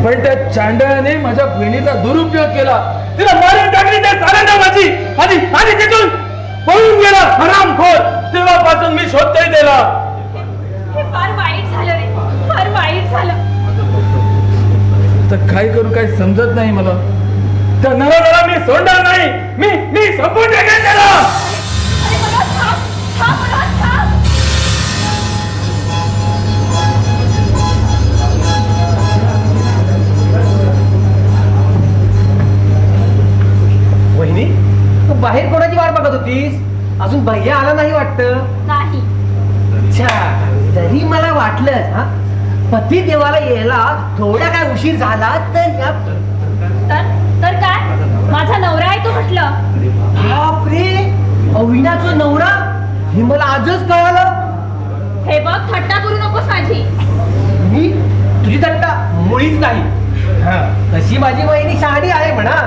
पण त्या चांडळाने माझ्या बहिणीचा दुरुपयोग केला. तिला मारून टाकली त्या साऱ्यांना माझी आणि तिथून पळून गेला हरामखोर. तेव्हापासून मी शोधतोय त्याला. हे फार वाईट झालं रे, फार वाईट झालं. तर काय करू काय समजत नाही मला. त्या नराला मी सोडणार नाही. मी संपून टाकेन त्याला. अरे मनोहर थांब, थांब मनोहर थांब. वहिनी तू बाहेर कोणाची वाट बघत होतीस? अजून भैया आला नाही वाटतं. नाही. अच्छा, तरी मला वाटलं हा पती देवाला यायला थोडा काय उशीर झाला तर काय? माझा नवरा आहे तो म्हटलं. बापरे, अविनाचा नवरा? हे मला आजच कळालं. हे बघ, थट्टा करू नकोस माझी. मी तुझी थट्टा मुळीच नाही. तशी माझी वहिनी शहाणी आहे म्हणा.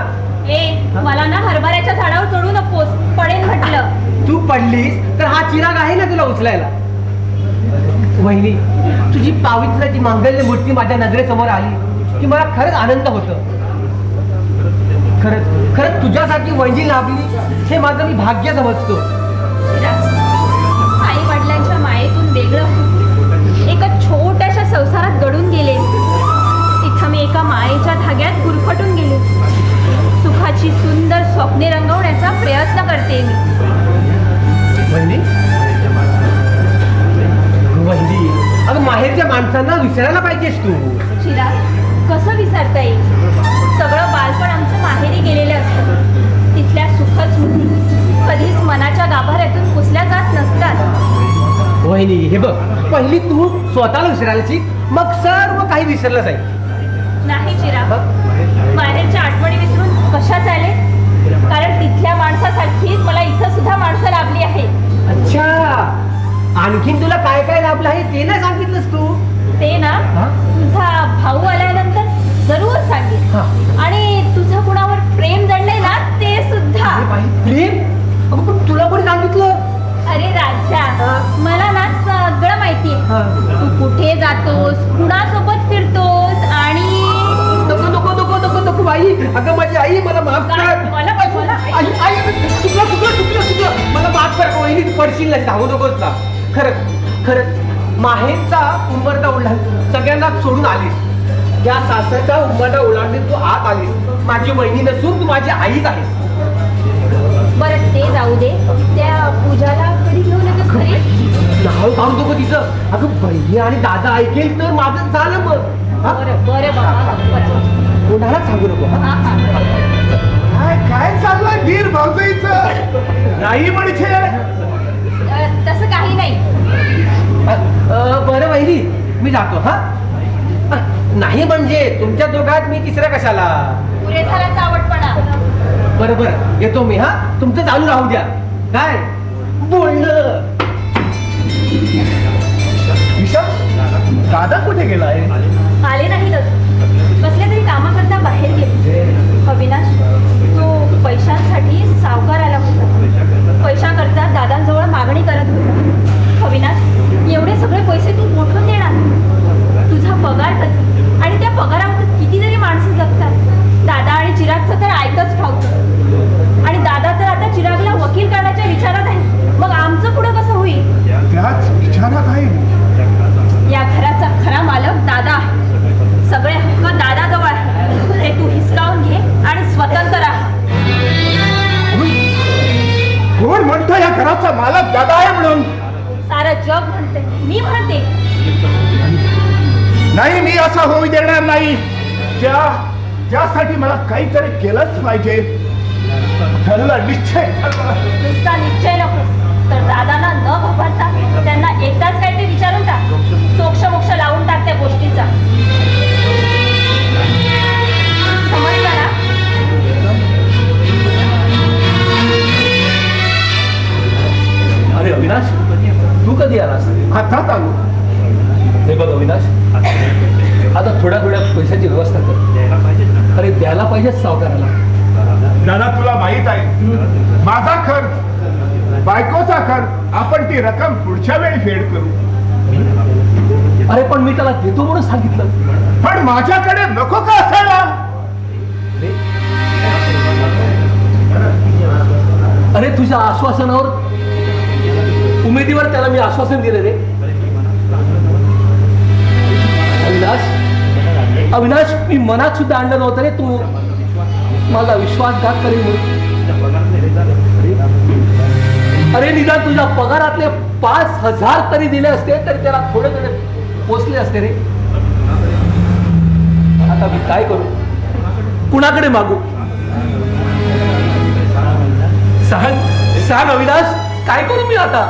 मला ना हरभऱ्याच्या झाडावर चढू नकोस, पडेन म्हटलं. तू पडलीस तर हा चिराग आहे ना तुला उचलायला. वहिनी, तुझी पावित्र्याची मांगल्य मूर्ती माझ्या नजरेसमोर आली की मला खरंच आनंद होतो. खरंच तुझ्यासाठी वहिनी लाभली हे माझं मी भाग्य समजतो. आई वडिलांच्या मायेतून वेगळं होऊन एका छोट्याशा संसारात गडून गेले. तिथं मी एका मायेच्या धाग्यात गुरफटून गेले. सुखाची सुंदर स्वप्ने रंगवण्याचा प्रयत्न करते मी. वहिनी, अगं माहेरच्या माणसांना विसरायला पाहिजेस तू. चिराग, कसं विसरता येईल? सगळं बालपण आमचं माहेरी गेलेलं असतं. तिथल्या सुखद स्मृती कधीच मनाच्या गाभाऱ्यातून पुसल्या जात नसतात. वहिनी हे बघ, पहिली तू स्वतःला विसरायला शिक, मग सर्व काही विसरलं जाईल. नाही चिराग, माहेरच्या आठवणी विसरून कशा चाले? कारण तिथल्या माणसासाठीच मला इथं सुद्धा माणसं लाभली आहे. अच्छा, आणखीन तुला काय काय लाभलं आहे ते नाही सांगितलंस तू. ते ना तुझा भाऊ आल्यानंतर जरूर सांगेल. आणि तुझं कुणावर प्रेम जडलंय ना ते सुद्धा. प्रेम? अगं पण तुला कोणी सांगितलं? अरे राजा, मला ना सगळं माहितीये. तू कुठे जातोस, कुणासोबत फिरतोस आणि नको नको नको नको नको बाई. अगं माझी आई, मला माफ कर. आई चुकलं मला माफ कर. वहिनी तू पडशील नाही, सांगू नकोस ना. खरंच माहेरचा उंबरठा ओलांड सगळ्यांना सोडून आलीस, या सासरचा उंबरठा ओलांडून तू आत आलीस. माझी बहिणी नसून तू माझी आईच आहेस. बरं ते जाऊ दे, त्या पूजाला कधी घेऊन येतो घरी? नाव काढू नको तिचं. अगं बहिणी आणि दादा ऐकेल तर माझं झालं मग. हा? बरं बरं बाबा, बरं. कोणाला सांगू नको. हा? हा, हा, बरं. काय चाललंय वीर भाऊजाईचं? नाही म्हणजे तसं काही नाही. बरं बहिणी मी जातो. हा नाही म्हणजे तुमच्या दोघात मी तिसऱ्या कशाला. पुरे झाला चावटपणा. बरं बरं येतो मी. हा तुमचं चालू राहू द्या. काय बोलणं. दादा कुठे गेलाय? आले नाहीतच, कसल्या तरी कामाकरता बाहेर गेले. अविनाश तो पैशांसाठी सावकार आला होता. पैशाकरता दादांजवळ मागणी करत होता. अविनाश एवढे सगळे पैसे तू कुठून देणार? तुझा पगार कधी आणि त्या पगारावर कितीतरी माणसं जगतात. दादा आणि चिरागचं तर ऐकच ठाऊक. आणि दादा तर आता चिरागला वकील करण्याच्या विचारात आहे. मग आमचं पुढं कसं होईल? त्याच विचारात आहे. या घराचा खरा मालक दादा आहे. सगळे हक्क दादाजवळ आहे. ते तू हिसकावून घे आणि स्वतंत्र राहा. कोण म्हणतो या घराचा मालक दादा आहे म्हणून? सारं जग म्हणते, मी म्हणते. नाही, मी असा होऊ देणार नाही. त्यासाठी मला काहीतरी केलंच पाहिजे. ठरलं, निश्चय ठरलं. नुसता निश्चय नको तर दादांना न घाबरता त्यांना एकदाच काय ते विचारून टाक. सोक्ष मोक्ष लावून टाक त्या गोष्टीचा. समजलं ना? अरे अविनाश, तू कधी आलास? हातात आलो. हे बघ अविनाश, आता थोड्या पैशाची व्यवस्था कर. अरे द्यायला पाहिजे सावकाराला. दादा तुला माहित आहे, माझा खर्च, बायकोचा खर्च, आपण ती रक्कम पुढच्या वेळी फेड करू. अरे पण मी त्याला देतो म्हणून सांगितलं. पण माझ्याकडे नको का असायला? अरे तुझ्या आश्वासनावर, उमेदीवर त्याला मी आश्वासन दिले रे. अविनाश, मी मनात सुद्धा आणलं नव्हतं रे तू माझा विश्वासघात करेल म्हणून. अरे निदान तुझ्या पगारातले 5,000 तरी दिले असते तरी त्याला थोडे पोचले असते रे. आता मी काय करू? कुणाकडे मागू? सांग अविनाश, काय करू मी आता?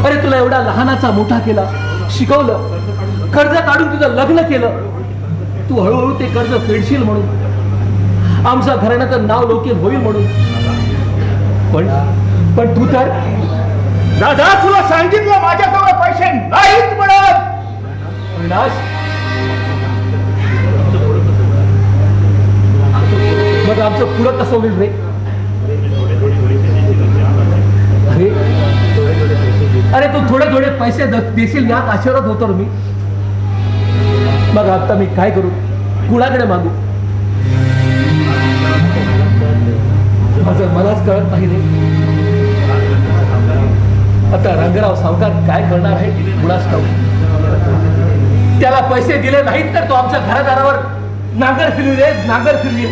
अरे तुला एवढा लहानाचा मोठा केला, शिकवलं, कर्ज काढून तुझं लग्न केलं. तू हळूहळू ते कर्ज फेडशील म्हणून, आमच्या घराण्याचं नाव लौकिक होईल म्हणून. पण तू तर दादा तुला सांगितलं माझ्याजवळ पैसे नाहीत म्हणत. अविनाश, मग आमचं पुढं कसं होईल रे? अरे तू थोडे पैसे देशील यात आशीर्वाद होतो मी. मग आता मी काय करू? कुणाकडे मागू? माझं मलाच कळत नाही रे. आता रंगराव सावकार काय करणार आहे कुणास ठाऊक. त्याला पैसे दिले नाहीत तर तो आमच्या घरादारावर नांगर फिरवी रे, नांगर फिरवी.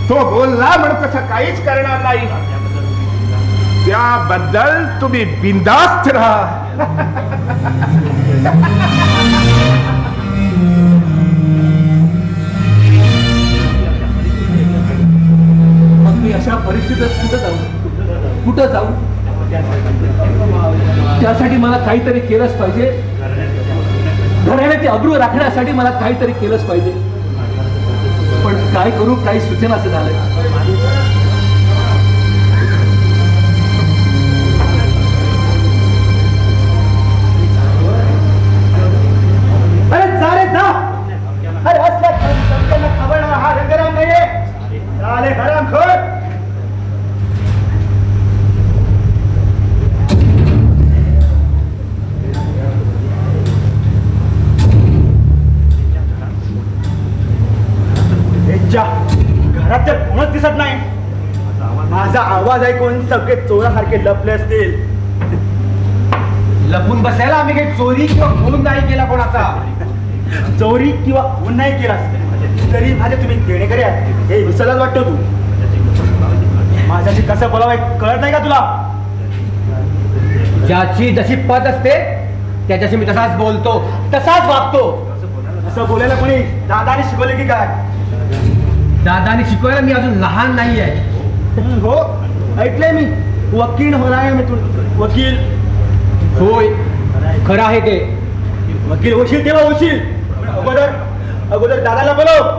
तो बोलला म्हणून तसं काहीच करणार नाही. त्याबद्दल तुम्ही बिनधास्त राहा. मग मी अशा परिस्थितीत कुठं जाऊ? त्यासाठी मला काहीतरी केलंच पाहिजे. घराण्याची अब्रू राखण्यासाठी मला काहीतरी केलंच पाहिजे. पण काय करू? काही सूचनाचं झालंय. अरे जा रे जा. अरे असल्या खबर हा रंगराम नाहीये. चाले हरामखोर. घरात तर कोणच दिसत नाही. माझा आवाज ऐकून सगळे चोरासारखे लपले असतील. लपून बसायला आम्ही काही चोरी किंवा खून नाही केला कोणाचा. चोरी किंवा खून नाही केलास तरी माझे तुम्ही देणेकरी आहात हे विसरलाच वाटतो तू. माझ्याशी कसं बोलावं कळत नाही का तुला? ज्याची जशी पद असते त्याच्याशी मी तसाच बोलतो, तसाच वागतो. असं बोलायला कोणी दादाने शिकवले की काय? दादाने शिकवायला मी अजून लहान नाही आहे. हो ऐकलंय मी वकील होणार आहे मी. तू वकील होय, खरं आहे ते. वकील होशील तेव्हा होशील. अगोदर अगोदर दादाला बोलव.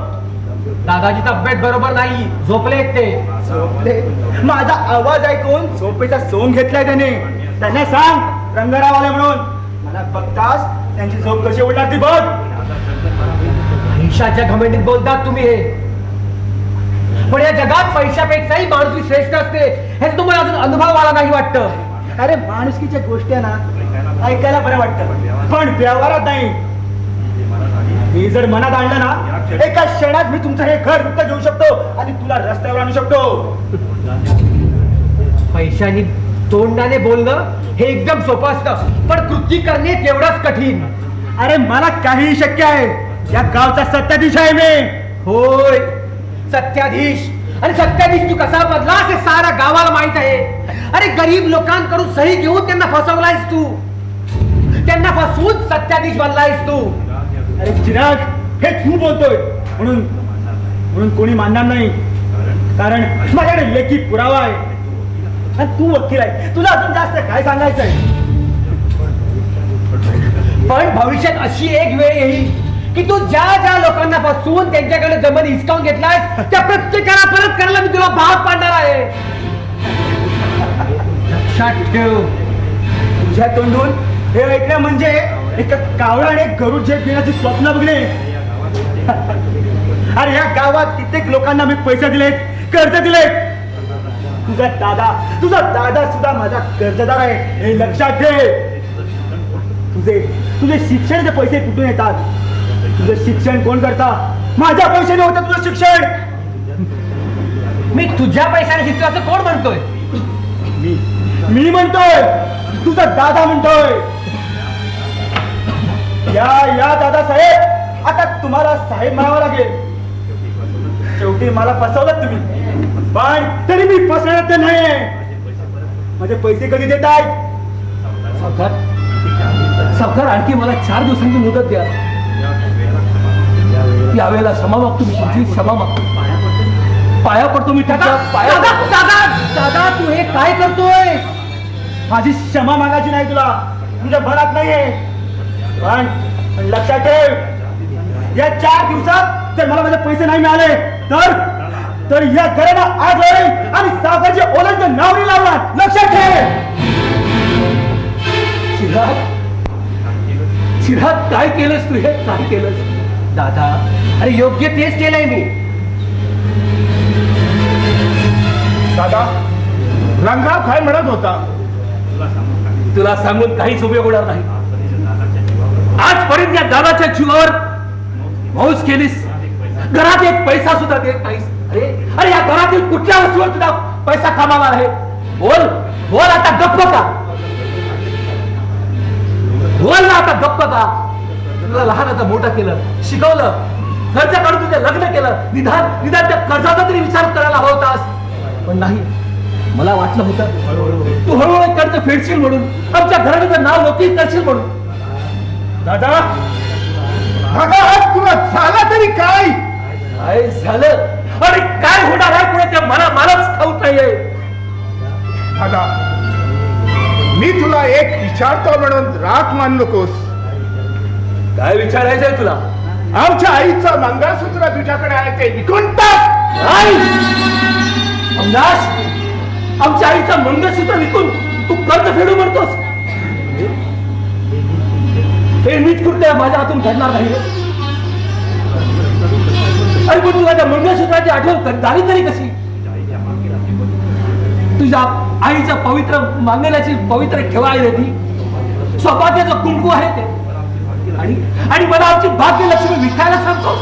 दादाची तब्येत बरोबर नाही, झोपले ते. झोपले? माझा आवाज ऐकून झोपेचा सोंग घेतलाय त्याने. त्यांना सांग रंगराव आले म्हणून. मला बघताच त्यांची झोप कशी उडणार ती बघ. पैशाच्या घमंडीत बोलतात तुम्ही हे, पण या जगात पैशापेक्षाही माणूस श्रेष्ठ असते हे तुम्हाला अजून अनुभव आला नाही वाटतं. अरे माणुसकीच्या गोष्टी आहे ना ऐकायला बरं वाटतं पण व्यवहारात नाही. मी जर मनात आणलं ना एका क्षणात मी तुमचं हे घर विकत घेऊ शकतो आणि तुला रस्त्यावर आणू शकतो. पैशाने तोंडाने बोलणं हे एकदम सोपं असतं, पण कृती करणे तेवढंच कठीण. अरे मला काहीही शक्य आहे. या गावचा सत्ताधीश आहे मी. होय, सत्याधीश. आणि सत्याधीश तू कसा बदलास हे साऱ्या गावाला माहित आहे. अरे गरीब लोकांकडून सही घेऊन त्यांना फसवलायस तू. त्यांना फसवून सत्याधीश बनलायस तू. अरे चिराग हे तू बोलतोय म्हणून म्हणून कोणी मानणार नाही. कारण माझ्याकडे लेखी पुरावा आहे आणि तू वकील आहे. तुला अजून जास्त काय सांगायचंय? पण भविष्यात अशी एक वेळ येईल की तू ज्या ज्या लोकांना फसवून त्यांच्याकडे जमीन हिसकावून घेतलायस त्या प्रत्येकाला परत करायला मी तुला भाग पाडणार आहे. लक्षात ठेव. तुझ्या तोंडून हे ऐकलं म्हणजे एका कावळाने गरुड झेप घेण्याची स्वप्न बघणे. अरे या गावात कित्येक लोकांना मी पैसे दिलेत, कर्ज दिलेत. तुझा दादा सुद्धा माझा कर्जदार आहे हे लक्षात ठेव. तुझे शिक्षणाचे पैसे कुठून येतात? तुझं शिक्षण कोण करता? माझ्या पैशाने होतं तुझं शिक्षण. मी तुझ्या पैशाने शिकतो असं कोण म्हणतोय? मी म्हणतोय, तुझा दादा म्हणतोय. या दादा साहेब आता तुम्हाला साहेब म्हणावं लागेल. शेवटी मला फसवलं तुम्ही, पण तरी मी फसवत नाहीये. माझे पैसे कधी देत आहेत? सावकार आणखी मला 4 दिवसांची मुदत द्या. यावेळेला क्षमा मागतो मी, तुमची क्षमा मागतो. पाया पडतो मी तुमच्या पाया. दादा तू हे काय करतोय? माझी क्षमा मागायची नाही तुला, तुझ्या भरात नाहीये. पण लक्षात ठेव या 4 दिवसात जर मला माझे पैसे नाही मिळाले तर या घराला आग लावेल आणि सावकारच्या ओलांचं नाव नाही लावणार. लक्षात ठेव. चिराग काय केलंस तू? हे काय केलंस? दादा अरे योग्य तेच केलंय मी. दादा रंगराव काय म्हणत होता? तुला सांगून काहीच उपयोग होणार नाही. आजपर्यंत या दादाच्या जीवावर मौज केलीस. घरात एक पैसा सुद्धा देत नाहीस. अरे या घरातील कुठल्या वस्तूवर तुझा पैसा कमावणार आहे? बोल बोल आता गप्प का? बोल ना आता गप्प का? तुला लहानाचा मोठा केलं, शिकवलं, खर्च काढून तुझं लग्न केलं. निदान त्या कर्जाचा तरी विचार करायला हवा होतास. पण नाही, मला वाटलं होतं तू हळूहळू कर्ज फेडशील म्हणून, आमच्या घराण्याचं नाव लौकिक करशील म्हणून. दादा आज तुला झाला तरी काय? काय झालं आणि काय होणार आहे पुढे ते मलाच ठाऊक नाहीये. दादा मी तुला एक विचारतो म्हणून राग मान नकोस. काय विचारायचंय तुला? आमच्या आईचं मंगळसूत्र तुझ्याकडे आहे ते विकून टाक. नाही अविनाश, आमच्या आईचं मंगळसूत्र विकून तू कर्ज फेडू म्हणतोस? हे नीट कृत्य माझ्या हातून घडणार नाही. अरे पण तुला त्या मंगळसूत्राची आठवण झाली तरी कशी? तुझ्या आईचं पवित्र मांगण्याची पवित्र ठेवा आहे ती, सौभाग्याचं कुंकू आहे ते, आणि मला आमची भाग्यलक्ष्मी विकायला सांगतोस?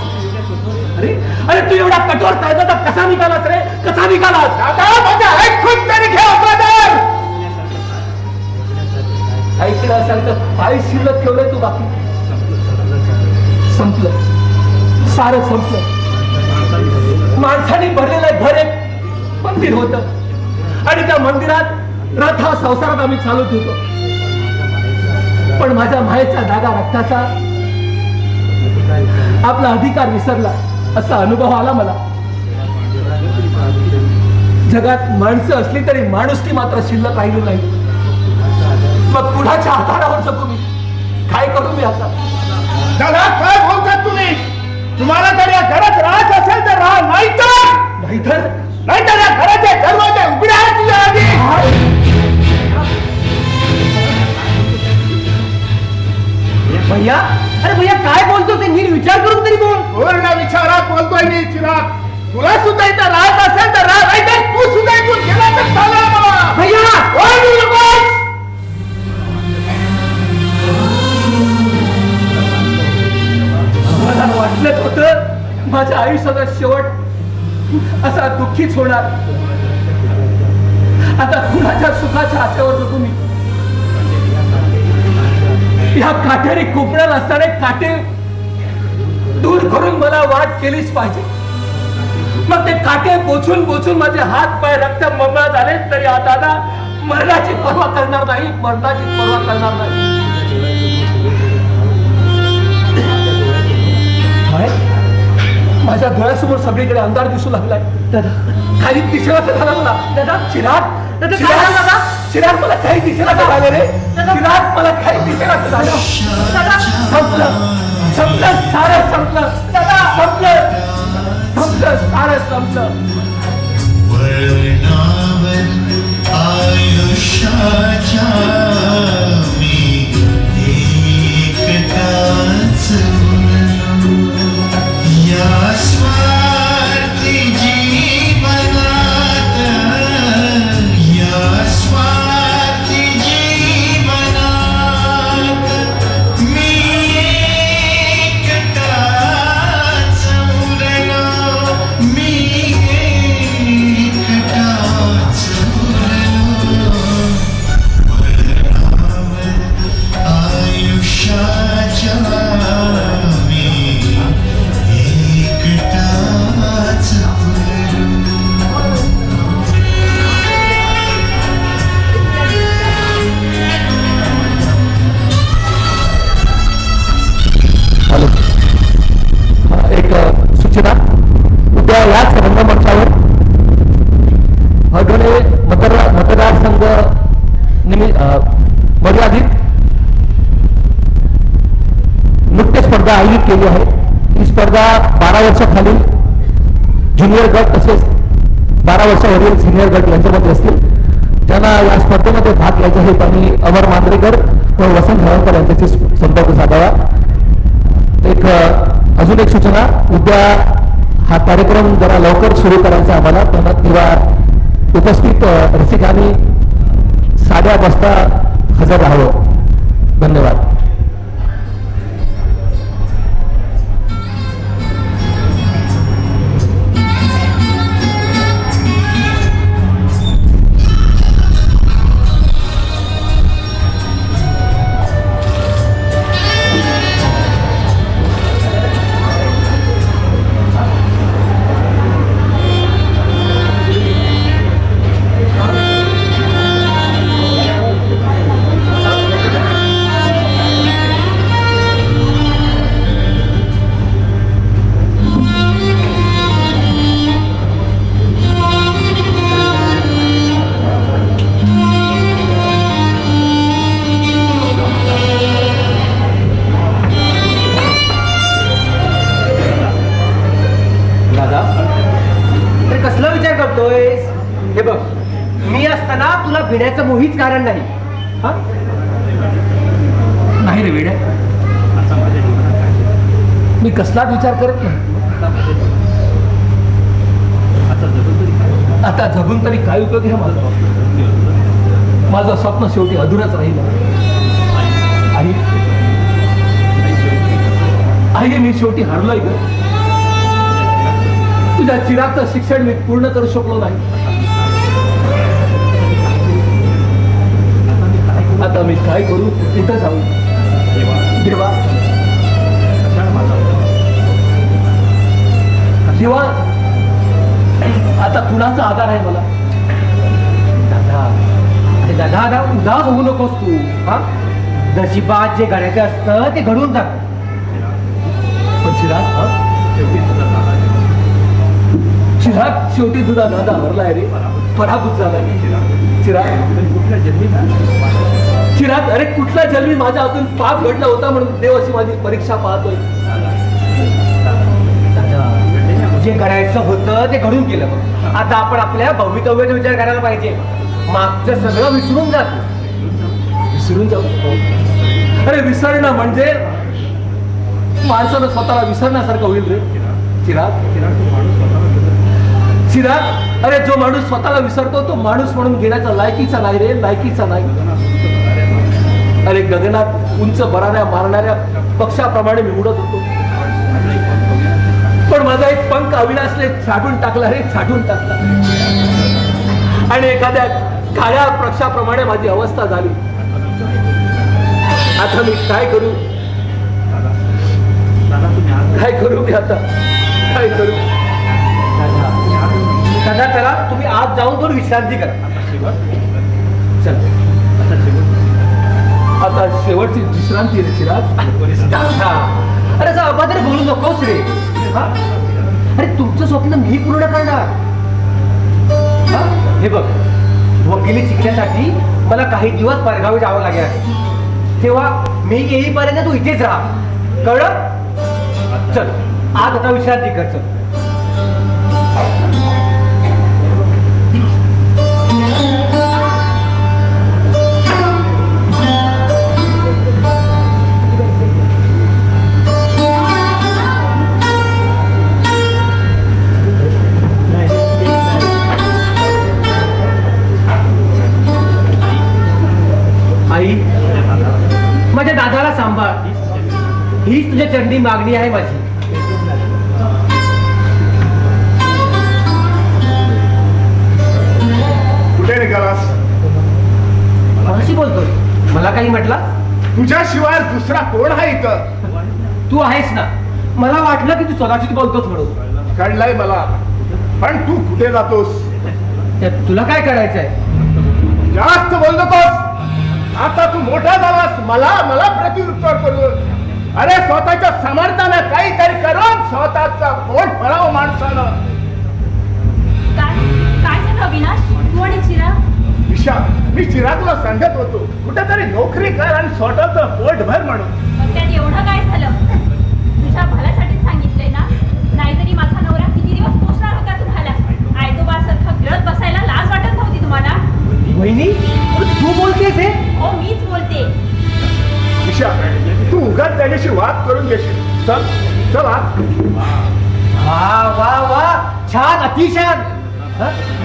अरे अरे तू एवढा कठोर कायदा कसा निघालास रे? कसा निघालास? दादा माझं ऐकून तरी घ्या ब्रदर. ऐकलं असाल तर काय शिल्लक ठेवलंय तू बाकी? संपलं, सारं संपलं. माणसाने भरलेलं भर एक मंदिर होत आणि त्या मंदिरात रथ हा संसारात आम्ही चालवत होतो. पण माझ्या मायेचा दागा रक्ताचा आपला अधिकार विसरला असा अनुभव आला मला. जगात माणसं असली तरी माणुसकी मात्र शिल्लक राहिली नाही. मग कुणाच्या आधारावर जगू मी? काय करू मी आता? दादा काय बोलतात तुम्ही? तुम्हाला जर या घरात राहत असेल तर राहा, नाहीतर या घराचे दरवाजे उघडे आहेत तुझ्या आधी. भैया, अरे भैया काय बोलतो ते नीट विचार करून तरी बोल. पूर्ण विचारात बोलतोय मी चिराग. तुला सुद्धा इथं राहत असेल तर राहा, नाहीतर तू सुद्धा इथून गेला तर चालेल मला. भैया ओरडू नकोस. मला वाटलंच होतं माझ्या आयुष्याचा शेवट असा दुःखीच होणार. आता कुणाच्या सुखाच्या आशेवर नको मी. या काठेरी कोपऱ्यात असणारे काटे दूर करून मला वाट केलीच पाहिजे. मग ते काटे पोचून पोचून माझे हात पाय रक्त ममळा झाले तरी आता ना मरणाची पर्वा करणार नाही, मरणाची पर्वा करणार नाही. माझ्या डोळ्यासमोर सगळीकडे अंधार दिसू लागलाय. काही दिसेना झाला मला. दादा चिराग, चिराग मला काही दिसेना झालं रे. चिराग मला काही दिसेना झालं. संपलं, संपलं, सारं संपलं. संपलं, संपलं, सारं संपलं. आयुष्याच्या मी एकटाच या स्वार्थी जीवनात, या स्वार्थी जीवनात मी एकटाच उरलो, मी एकटाच उरलो. आयुष्याच्या मी एकटाच उरलो. हॅलो, एक सूचना. उद्या याच रंगमंचावर हळदणे मतदारसंघ मर्यादित नृत्य स्पर्धा आयोजित केली आहे. ही स्पर्धा 12 वर्षाखालील ज्युनियर गट तसेच 12 वर्षावरील सिनियर गट यांच्यामध्ये असतील. ज्यांना या स्पर्धेमध्ये भाग घ्यायचा आहे त्यांनी अमर मांजरेकर व वसंत हळवकर यांच्याशी संपर्क साधावा. एक अजून एक सूचना. उद्या हा कार्यक्रम जरा लवकर सुरू करायचा आम्हाला. तेव्हा उपस्थित रसिकांनी 8:30 वाजता हजर राहावं. धन्यवाद. हे बघ, मी असताना तुला भिण्याचं मोहीच कारण नाही. हा नाही रे वेड्या, मी कसलाच विचार करत नाही. आता जगून तरी काय उपयोग आहे माझा? माझं स्वप्न शेवटी अधुरच राहील. आई मी शेवटी हरलोय ग. तुझ्या चिरागचं शिक्षण मी पूर्ण करू शकलो नाही. आता मी काय करू कुठं जाऊ देवा देवा आता कुणाचा आधार आहे मला दादा अरे दादा दादा उदास होऊ नकोस तू हा नशिबात जे घडायचं असतं ते घडून जात पण चिराग शेवटी तुझा दादा हरलाय रे पराभूत झालाय चिराग अरे कुठल्या जन्मी माझ्या हातून पाप घडला होता म्हणून देव अशी माझी परीक्षा पाहतोय जे करायचं होतं ते घडून गेलं मग आता आपण आपल्या भवितव्याचा विचार करायला पाहिजे मागचं सगळं विसरून जात विसरून जाऊ अरे विसरणं म्हणजे माणसानं स्वतःला विसरण्यासारखं होईल रे चिराग अरे जो माणूस स्वतःला विसरतो तो माणूस म्हणून घेण्याचा लायकीचा नाही रे लायकीचा नाही अरे गगनात उंच बराऱ्या मारणाऱ्या पक्षाप्रमाणे मी उडत होतो पण माझा एक पंख अविनाशने छाटून टाकला रे छाटून टाकला आणि एखाद्या काळ्या पक्षाप्रमाणे माझी अवस्था झाली आता मी काय करू मी आता काय करू दादा चला तुम्ही आज जाऊन थोडी विश्रांती करा चल आता शेवटची विश्रांती रे चिराग अरे असं अभद्र बोलू नकोस रे हा? अरे तुमचं स्वप्न मी पूर्ण करणार हा? हे बघ वकिली शिकण्यासाठी मला काही दिवस परगावी जावं लागेल तेव्हा मी येईपर्यंत तू इथेच राहा कळलं चल आज आता विश्रांती कर चल आई माझ्या दादाला सांभाळ हीच तुझ्या चरणी मागणी आहे माझी कुठे निघालास कशी बोलतोय मला काही म्हटलं तुझ्याशिवाय दुसरा कोण आहे इथं तू आहेस ना मला वाटलं की तू स्वतःशी बोलतोस म्हणून कळलंय मला पण तू कुठे जातोस त्यात तुला काय करायचंय जास्त बोल नकोस आता तू मोठा झालास मला मला प्रत्युत्तर करू अरे स्वतःच्या समर्थानं काहीतरी करून स्वतःचा पोट भरावं माणसानं काय झालं अविनाश तू आणि चिराग ईशा मी चिरागला सांगत होतो कुठेतरी नोकरी कर आणि स्वतःचं पोट भर म्हणून मग त्यात एवढं काय झालं तुझ्या भल्यासाठीच सांगितलंय ना नाहीतरी माझा नवरा किती दिवस पोचणार होता तुम्हाला आयतोबासारखं गिळत बसायला लाज वाटत नव्हती तुम्हाला वहिनी तू बोलतेस हे हो मीच बोलते ईशा तू उगाच त्याच्याशी वाद करून घेशील चल चल आत वा वा वा छान अतिशय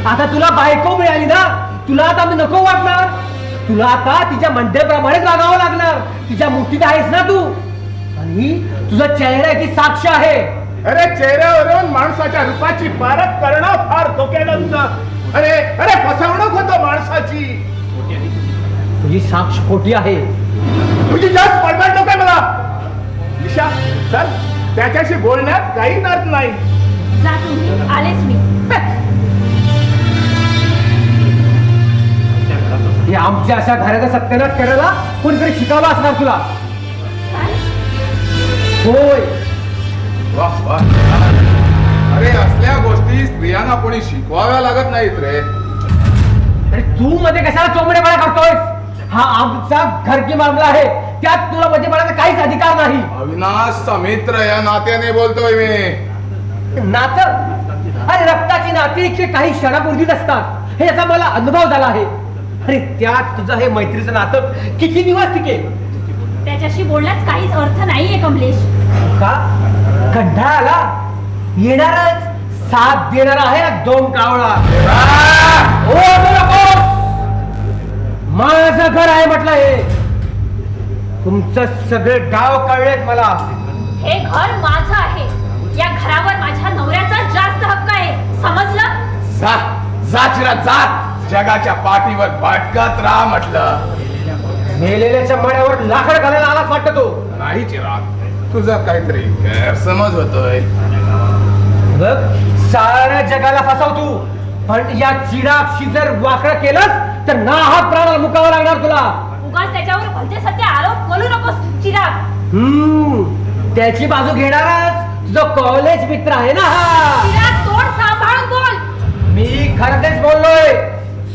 आता तुला बायको मिळाली ना तुला आता मी नको वाटणार तुला आता तिच्या म्हणण्याप्रमाणेच वागावं लागणार तिच्या मुठीत आहेस ना तू आणि तुझा चेहऱ्याची साक्ष आहे अरे चेहऱ्यावरून माणसाच्या रूपाची पारख करणं फार धोक्याचं अरे अरे फसवणूक होतं माणसाची तुझी साक्ष खोटी आहे तुझी जास्त पडबड नको मला ईशा चल त्याच्याशी बोलण्यात काही अर्थ नाही जा तुम्ही आलेच मी हे आमच्या अशा घराचा सत्यानाश करायला कोणीतरी शिकावलं असणार तुला होय वाह वाह अरे असल्या गोष्टी स्त्रियांना कोणी शिकवाव्या लागत नाहीत रे अरे तू मध्ये कशाला चोंबडेपणा करतोयस हा आमचा घरकी मामला आहे त्यात तुला मध्ये पडायचा काहीच अधिकार नाही अविनाशचा मित्र या नात्याने बोलतोय मी नातं अरे रक्ताची नाती काही क्षणापूर्वीच असतात हे याचा मला अनुभव झाला आहे अरे त्यात तुझं हे मैत्रीचं नातं किती दिवस टिकेल त्याच्याशी बोलण्यास काहीच अर्थ नाहीये कमलेश का कंटाळा आला येणारच साथ देणार आहे दोन कावळा माझं घर आहे म्हटलं हे तुमचं सगळे डाव कळलेत मला हे घर माझं आहे या घरावर माझ्या नवऱ्याचा जास्त हक्क आहे समजलं जा चिराग जा जगाच्या पाठीवर भटकत राहा म्हटलं मेलेल्याच्या मड्यावर लाकड घालायला आलाच वाटत तो. नाही चिराग, तुझा काहीतरी गैरसमज होतोय. बघ, साऱ्या जगाला फसवतो, पण या चिरागशी जर वाकडं केलंस तर नाहक प्राणाला मुकावं लागणार तुला. उगाच त्याच्यावर भलते सत्य आरोप बोलू नकोस चिराग. त्याची बाजू घेणारच जो कॉलेज मित्र आहे ना हा. चिराग, तोंड सांभाळून बोल. मी खरं तेच बोललोय.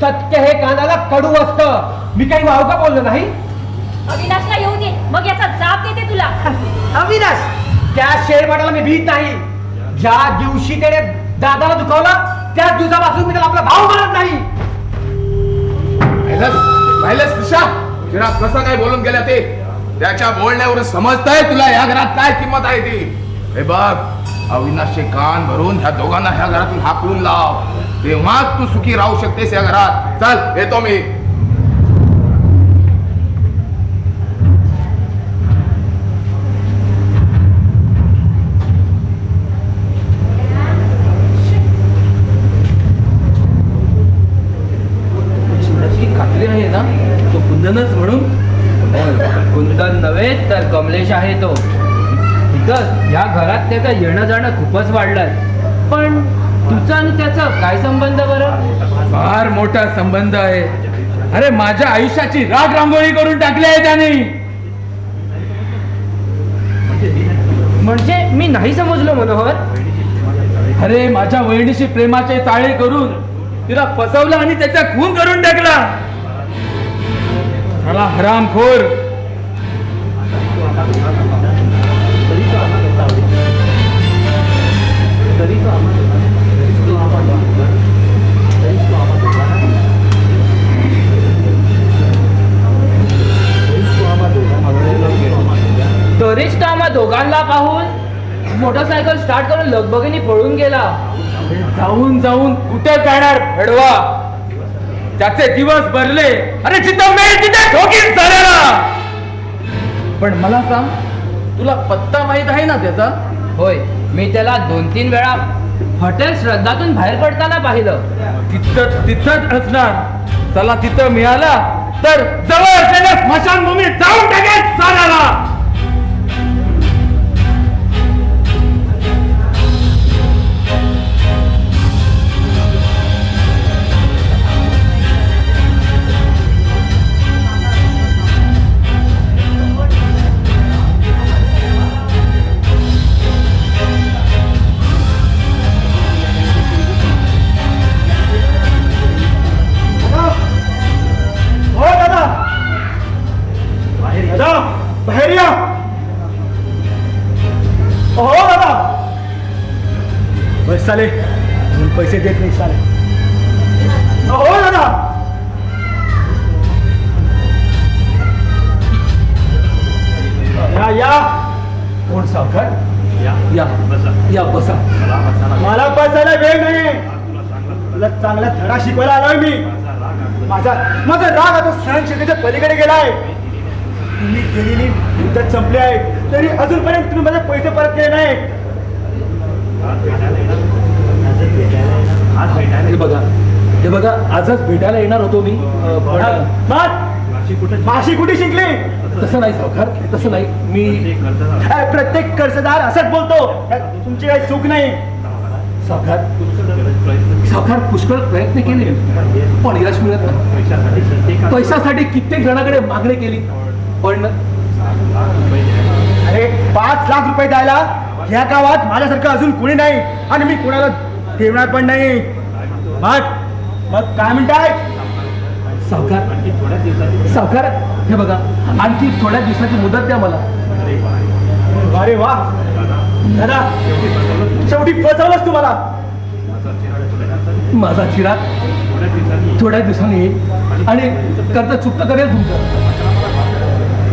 सत्य हे कानाला कडू असतं. मी काही वावका बोललो नाही. अविनाशला येऊ दे, मग याचा जाब देते तुला. अविनाश, त्या शेरपाटाला मी भीत नाही. ज्या दिवशी त्याने दादाला दुखावलं त्याच दिवसापासून मी त्याला आपला भाव मानत नाही. पाहिलंस दिशा, चिराग कसं काय बोलून गेल्या ते. त्याच्या बोलण्यावरून समजतंय तुला या घरात काय किंमत आहे ती. हे बघ, अविनाशचे कान भरून ह्या दोघांना ह्या घरातून हाकलून लाव, तेव्हाच तू सुखी राहू शकतेस या घरात. चल, येतो मी. खात्री आहे ना तो कुंदनच म्हणून? कुंदन नव्हे तर कमलेश आहे तो. या घरात त्याचं येणं जाणं खूपच वाढलंय. पण तुझा आणि त्याचा काय संबंध बरं? फार मोठा संबंध आहे. अरे माझ्या आयुष्याची राग रांगोळी करून टाकली आहे त्याने. म्हणजे मी नाही समजलो मनोहर. अरे माझ्या वहिनीशी प्रेमाचे चाळे करून तिला फसवलं आणि त्याचा खून करून टाकला. साला हरामखोर. तरीच तो आम्हा दोघांना पाहून मोटरसायकल स्टार्ट करून लगबगीने पळून गेला. जाऊन जाऊन कुठे जाणार भडवा. त्याचे दिवस भरले. अरे जिथं मेल तिथे ठोकीन साऱ्याला. पण मला सांग, तुला पत्ता माहित आहे ना त्याचा? होय, मी त्याला 2-3 वेळा हॉटेल श्रद्धातून बाहेर पडताना पाहिलं. तिथंच असणार. चला, तिथं मिळाला तर जवळ असलेल्या स्मशानभूमीत जाऊन टाकेल साऱ्याला. बाहेर या. हो दादा. बस चाले, पैसे देत नाही चाले. हो दादा. या या. कोण सावकार? या बसा. मला बसायला वेळ नाही. तुला चांगला धडा शिकवायला आलोय मी. माझा राग आता सहनशक्तीच्या पलीकडे गेलाय. तुम्ही गेलेली मुदत संपली आहे, तरी अजूनपर्यंत तुम्ही माझे पैसे परत केले नाही. हे बघा आजच भेटायला येणार होतो मी. माशी कुठे शिकली? तसं नाही सावकार, तसं नाही. मी प्रत्येक कर्जदार असंच बोलतो. तुमची काही चूक नाही. सावकार पुष्कळ प्रयत्न केले पण यश मिळत नाही. पैशासाठी कित्येक जणांकडे मागणी केली पण अरे 5 लाख रुपये द्यायला या गावात माझ्यासारखं अजून कोणी नाही आणि मी कोणाला ठेवणार पण नाही. मग काय म्हणताय? सावकार हे बघा, आणखी थोड्या दिवसाची मुदत द्या मला. अरे वा दादा, शेवटी फसवलंच तुम्हाला. माझा चिराग थोड्या दिवसांनी येईल आणि कर्ज चुकतं करेल तुमचं.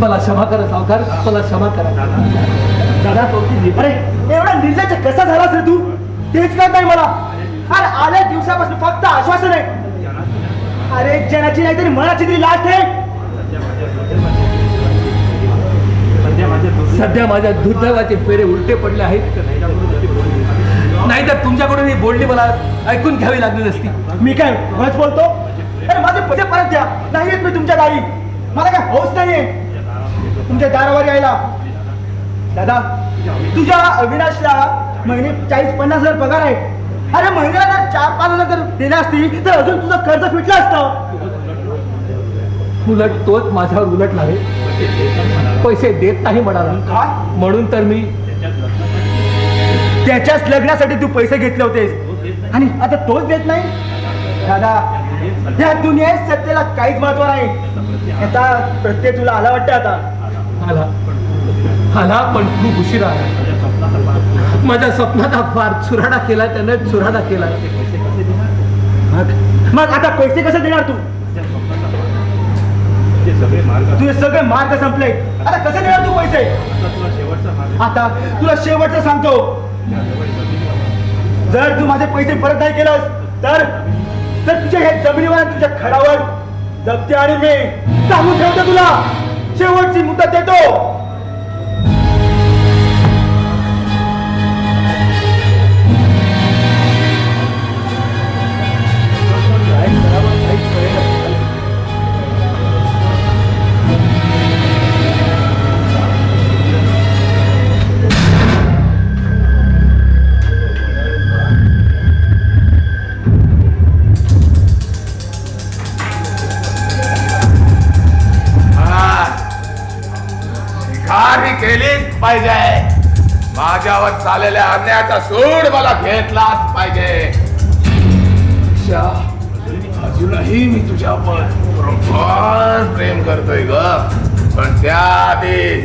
मला क्षमा करा सावकार, मला क्षमा करा. दादा, अरे एवढा निर्लज्ज कसा झालास रे तू? तेच कळत नाही मला. अरे आल्या दिवसापासून फक्त आश्वासन आहे. अरे जनाची नाही तरी मनाची तरी लाज आहे. सध्या माझ्या दुर्दैवाचे फेरे उलटे पडले आहेत. नाहीतर तुमच्याकडून ही बोलणी मला ऐकून घ्यावी लागली नसती. मी काय बस बोलतो? अरे माझे पैसे परत द्या, नाही येत मी तुमच्या गावी. मला काय हौस नाहीये तुमच्या दारावर यायला. दादा तुझ्या अविनाशला महिने 40-50 हजार पगार आहे. अरे महिन्याला जर 4-5 हजार जर दिले असती तर अजून तुझं कर्ज फिटलं असतं. उलट तोच माझ्यावर उलट नाही, पैसे देत नाही म्हणाला. काय? म्हणून तर मी त्याच्याच लग्नासाठी तू पैसे घेतले होतेस आणि आता तोच देत नाही. दादा या दुनियेत सत्तेला काहीच महत्व नाही. आता प्रत्येक तुला आला वाटतं. आता आला पण खूप उशिरा आला. माझ्या स्वप्नाचा फार चुराडा केला त्याने, चुराडा केला. मग आता पैसे कसे देणार तू? तुझे सगळे मार्ग संपले. आता कसे देणार तू पैसे? आता तुला शेवटचं सांगतो, जर तू माझे पैसे परत नाही केलंस तर तुझ्या हे जमिनीवर तुझ्या खडावर जप्ती आणि मी सांगून ठेवतो. तुला शेवटची मुदत देतो. केलीच पाहिजे. माझ्यावर चाललेल्या अन्यायाचा सूड मला घेतलाच पाहिजे. अजूनही मी तुझ्यावर बरोबर प्रेम करतोय ग, पण त्याआधी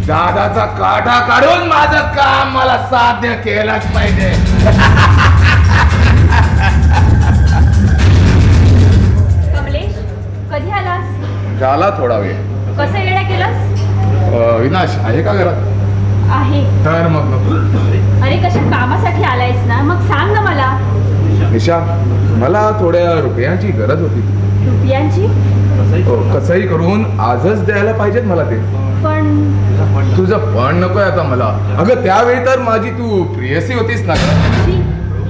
दादाचा काढा काढून माझं काम मला साध्य केलंच पाहिजे. कमलेश, कधी आलास? झाला थोडा वेळ. कसं येणं केलंस? विनाश आहे का घरात? आहे. तर मग नको. अरे कशा कामासाठी आलायस ना, मग सांग ना मला. निशा, मला थोड्या रुपयांची गरज होती. रुपयांची? कसंही करून आजच द्यायला पाहिजेत मला ते. पण तुझं पण नकोय आता मला. अगं त्यावेळी तर माझी तू प्रियसी होतीस ना ग.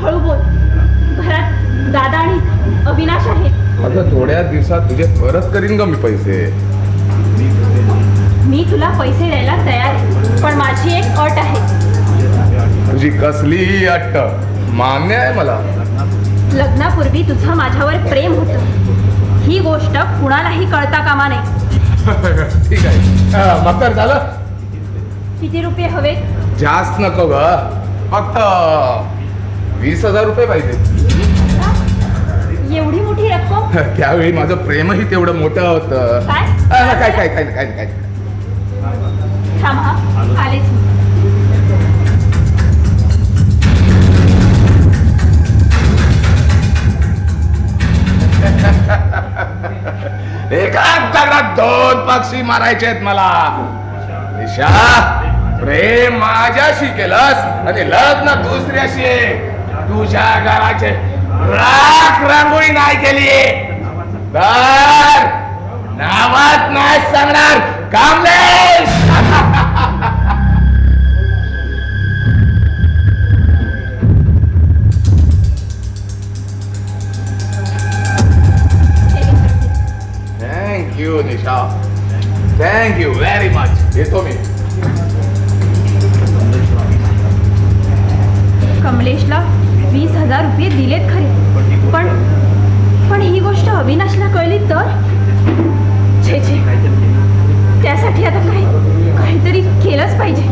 हळू बोल. घरात दादा आणि अविनाश आहेत. अगं थोड्या दिवसात तुझे परत करीन ग मी पैसे. मी तुला पैसे द्यायला तयार आहे, पण माझी एक अट आहे. तुझी कसली अट्ट? मान्य आहे मला. लग्नापूर्वी तुझं माझ्यावर प्रेम होतं, ही गोष्ट कुणालाही कळता कामा नये. ठीक आहे. मग तर झालं. किती रुपये हवेत? जास्त नको ग, फक्त 20,000 रुपये पाहिजे. एवढी मोठी रक्कम? त्यावेळी माझं प्रेमही तेवढं मोठं होतं. काय? काय काय काय काय काय. थांब हा, आलेच मी. एकाच दगडात 2 पक्षी मारायचे आहेत मला. निशा, प्रेम माझ्याशी केलंस आणि लग्न दुसऱ्याशी. तुझ्या घराचे राख रांगोळी नाही केली तर नावात नाही सांगणार. कामलेश. थँक्यू निशा, थँक्यू व्हेरी मच. येतो मी. कमलेशला 20,000 रुपये दिलेत खरे, पण ही गोष्ट अविनाशला कळली तर? छे छे, त्यासाठी आता काहीतरी केलंच पाहिजे.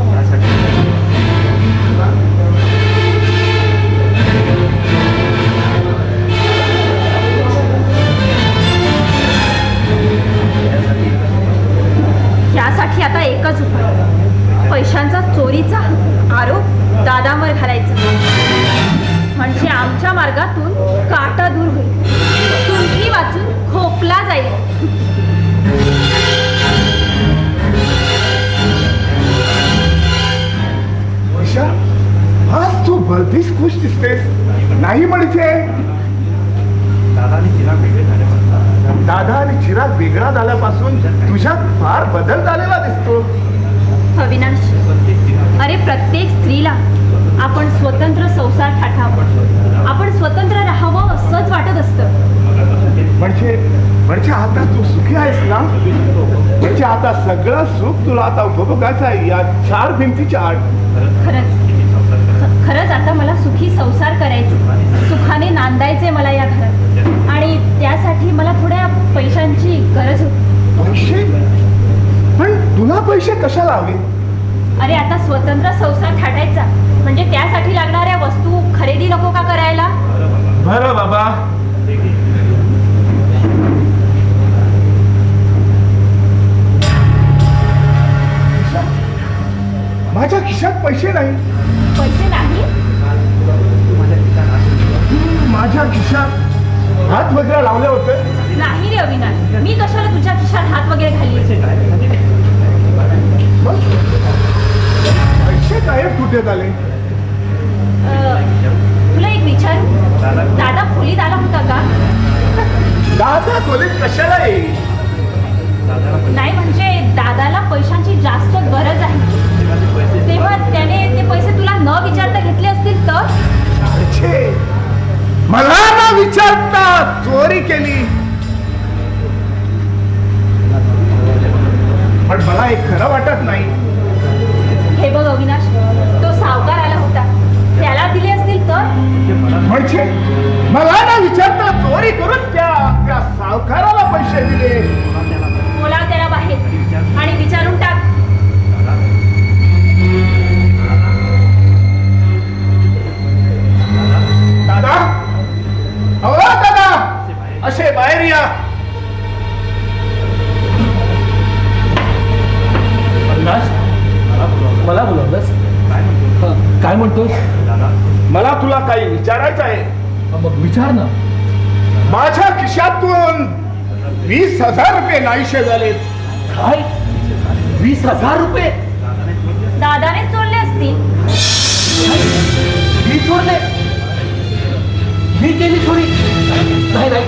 यासाठी आता एकच उपाय, पैशांचा चोरीचा आरोप दादावर घालायचा, म्हणजे आमच्या मार्गातून काटा दूर होईल, सुंठी वाचून खोकला जाईल. आज तू भलतीच खुश दिसतेस. नाही म्हणते दादा आणि चिराग वेगळा झाल्यापासून तुझ्यात फार बदल झालेला दिसतो. अविनाश, अरे प्रत्येक स्त्रीला आपण स्वतंत्र संसार ठाठावा, आपण स्वतंत्र राहावं असंच वाटत असतं. म्हणजे म्हणजे आता तू सुखी आहेस ना? म्हणजे आता सगळं सुख तुला आता उपभोगायचं आहे या 4 भिंतीच्या आड. खरंच आता मला सुखी संसार करायचे, सुखाने नांदायचे मला या घरात, आणि त्यासाठी मला थोड्या पैशांची गरज होती. पैसे? पण तुला पैसे कशाला हवे? अरे आता स्वतंत्र संसार थाटायचा म्हणजे त्यासाठी लागणाऱ्या वस्तू खरेदी नको का करायला? बरं बाबा, माझ्या खिशात पैसे नाही. पैसे नाही? माझ्या खिशात हात वगैरे लावले होते. नाही रे अविनाश, मी कशाला तुझ्या खिशात हात वगैरे घालले? पैसे गायब कुठे झाले? तुला एक विचारू, दादा खोलीत आला होता का? दादा खोलीत कशाला येईल? नाही म्हणजे दादाला पैशांची जास्त गरज आहे, तेव्हा त्याने ते पैसे तुला न विचारता घेतले असतील तर? छे, मला न विचारता चोरी केली. पण मला एक खरं वाटत नाही. हे बघ अविनाश, तो सावकार आला होता, त्याला दिले असतील तर? म्हणजे मला न विचारता चोरी करून त्या सावकाराला पैसे दिले. बोलाव त्याला बाहेर आणि विचारून टाक. दादा, अहो दादा, असे बाहेर या. मला बोलावलंस? काय म्हणतोस? मला तुला काही विचारायचं आहे. मग विचार ना. माझ्या खिशातून 20,000 रुपये नाहीशे झाले. काय? 20,000 रुपये? दादाने चोरले असतील. मी चोरले? मी केली चोरी? नाही नाही.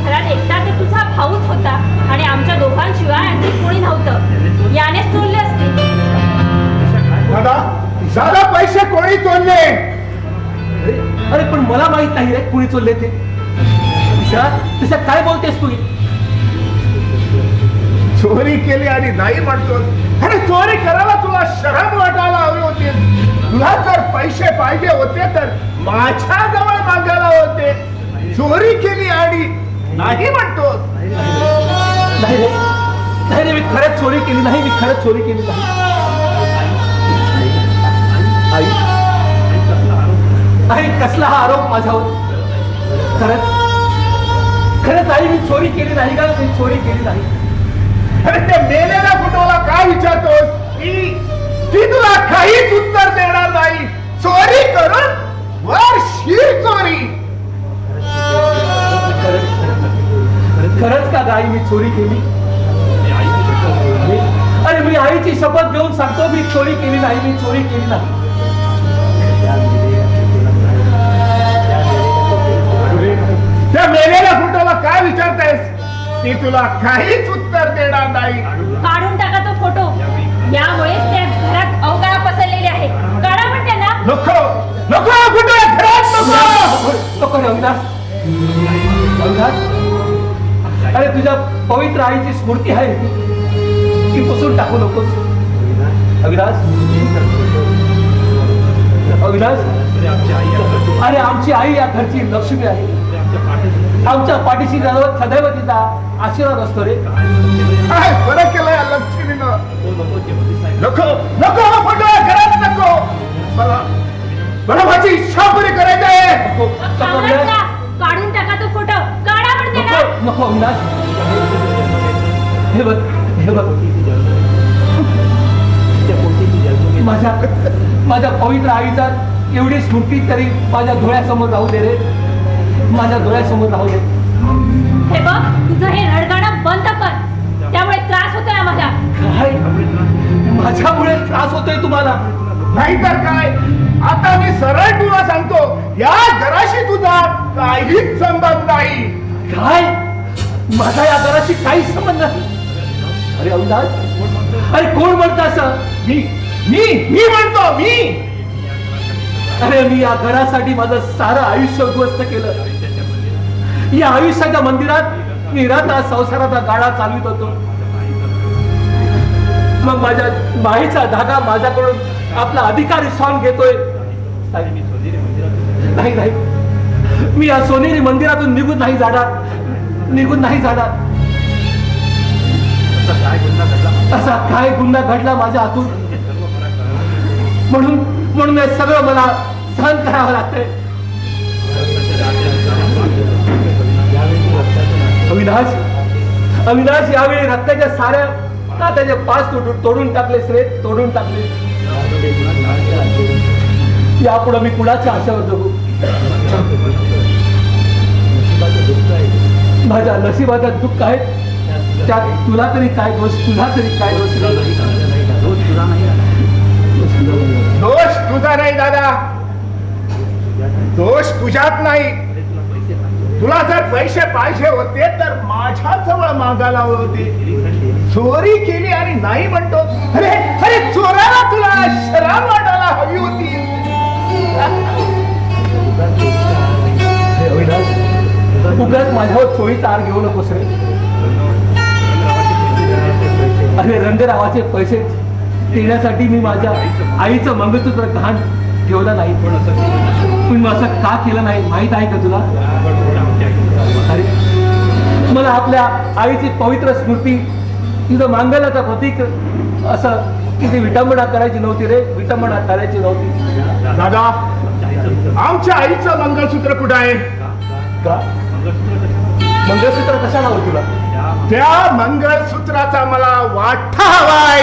घरात एकटा तर तुझा भाऊच होता आणि आमच्या दोघांशिवाय आणखी कोणी नव्हतं, यानेच चोरले असतील. दादा, दादा, पैसे कोणी चोरले? अरे पण मला माहित नाही रे कुणी चोरले ते. तसं काय बोलतेस तू? चोरी केली आणि नाही म्हणतो. अरे चोरी करायला तुला शरम वाटायला हवी होती. तुला जर पैसे पाहिजे होते तर माझ्या जवळ मागायला होते. चोरी केली आणि नाही म्हणतो. नाही रे, नाही रे, मी खरंच चोरी केली नाही. मी खरंच चोरी केली नाही. आई, आई, कसला हा आरोप माझ्यावर? खरंच खरंच आई, मी चोरी केली नाही का? मी चोरी केली नाही. अरे त्या मेलेल्या फोटोला काय विचारतोस? ती तुला काहीच उत्तर देणार नाही. चोरी करून वर शीर चोरी. खरंच का गाई मी चोरी केली? अरे मी आईची शपथ घेऊन सांगतो, मी चोरी केली नाही. मी चोरी केली नाही. त्या मेलेल्या फोटोला काय विचारतेस? ती तुला काहीच उत्तर देणार नाही. काढून टाका तो फोटो, यामुळेच त्या घरात अवकाळा पसरलेले आहे. काढा म्हणते ना. नको नको, फोटो घरात नको. नको रे अविनाश. अविनाश, अरे तुझ्या पवित्र आईची स्मृती आहे ती पुसून टाकू नकोस. अविनाश, अविनाश, अरे आमची आई या घरची लक्ष्मी आहे. आमच्या पाठीशी सदैव तिचा आशीर्वाद असतो रे. काय फरक केलाय लक्ष्मीनं? नको नको, हा फोटो घरात नको. मला माझी इच्छा पुरी करायची आहे. काढून टाका तो फोटो. काढा म्हणते ना. नको नको अविनाश. हे बघ, हे बघ, माझ्या पवित्र आईचा एवढी स्मृती तरी माझ्या डोळ्यासमोर राहू दे रे. माझ्या डोळ्यासमोर राहू दे. हे बघ, तुझं हे रडगाणं बंद कर, त्यामुळे त्रास होतोय आम्हाला. काय? माझ्यामुळे त्रास होतोय तुम्हाला? नाहीतर काय. आता मी सरळ तुला सांगतो, या घराशी तुझा काहीच संबंध नाही. काय? माझा या घराशी काहीच संबंध नाही? अरे अविनाश, अरे कोण म्हणतं असं? मी मी मी म्हणतो मी. अरे मी या घरासाठी माझं सारं आयुष्य उद्ध्वस्त केलं. या आयुष्याच्या मंदिरात निराता संसाराचा गाडा चालवित होतो. मग माझ्या माईचा धागा माझ्याकडून आपला अधिकार हिसकावून घेतोय. नाही नाही, मी या सोनेरी मंदिरातून निघून नाही जाणार. असा काय गुन्हा घडला माझ्या हातून, म्हणून हे सगळं मला सहन करावं लागतंय. अविनाश यावेळी रक्ताच्या साऱ्या नात्याचे पाच तोडून टाकले. यापुढे मी कुणाच्या आशावर जगू? माझ्या नशिबाचा दुःख आहे, त्यात तुला तरी काय दोष? दोष तुझा नाही दादा, दोष तुझ्यात नाही. तुला जर पैसे पाहिजे होते तर माझ्या जवळ मागायला होते. चोरी केली आणि नाही म्हणतो. अरे अरे, चोराला तुला शरम वाटायला हवी होती. उगाच माझ्यावर चोरीचा आर घेऊ नकोस रे. अरे रंगरावाचे पैसे देण्यासाठी मी माझ्या आईचं मंगळसूत्र गहाण ठेवलं नाही. पण असं का केलं नाही माहित आहे का तुला? अरे मला आपल्या आईची पवित्र स्मृती, तिचं मांगल्याचं प्रतीक असं किती विटंबना करायची नव्हती रे, विटंबना करायची नव्हती. दादा, आमच्या आईचं मंगळसूत्र कुठं आहे? का मंगळसूत्र कशाला हवं तुला? त्या मंगळसूत्राचा मला वाटा हवाय.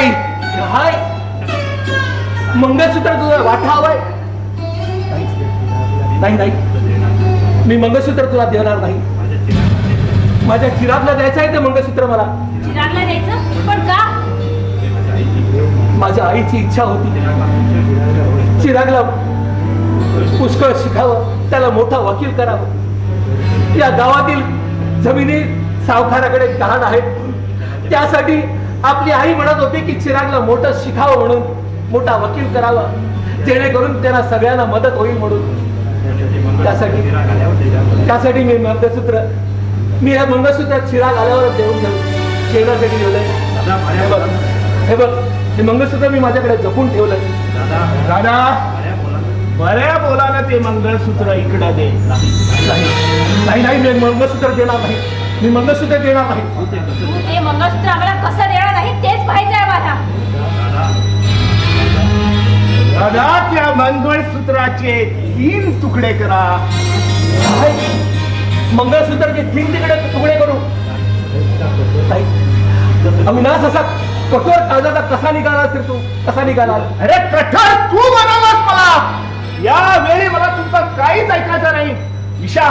हाय, मंगळसूत्र तुझा वाटा हवाय? नाही, मी मंगळसूत्र तुला देणार नाही. माझ्या चिरागला द्यायचं आहे ते मंगळसूत्र मला. चिरागला द्यायचं? पण का? माझ्या आईची इच्छा होती चिरागला पुष्कळ शिकावं, त्याला मोठा वकील करावं. या गावातील जमिनी सावकाराकडे गहाण आहेत. त्यासाठी आपली आई म्हणत होती की चिरागला मोठं शिकावं, म्हणून मोठा वकील करावा, जेणेकरून त्यांना सगळ्यांना मदत होईल म्हणून. त्यासाठी मी या मंगळसूत्र चिराग आल्यावर ठेवण्यासाठी ठेवलंय. हे बघ, हे मंगळसूत्र मी माझ्याकडे जपून ठेवलंय. दादा, बऱ्या बोलानं ते मंगळसूत्र इकडं दे. नाही, मी मंगळसूत्र देणार नाही. तू ते मंगळसूत्र आम्हाला कसं देणार नाही तेच पाहिजे आहे मला. दादा, त्या मंगळसूत्राचे 3 तुकडे करा. मंगळसूत्राचे 3 तुकडे करू? अविनाश, असा कठोर काळजाचा कसा निघाला असेल तू? कसा निघाला? अरे कठोर तू बनवलास मला. या वेळी मला तुमचं काहीच ऐकायचं नाही. ईशा,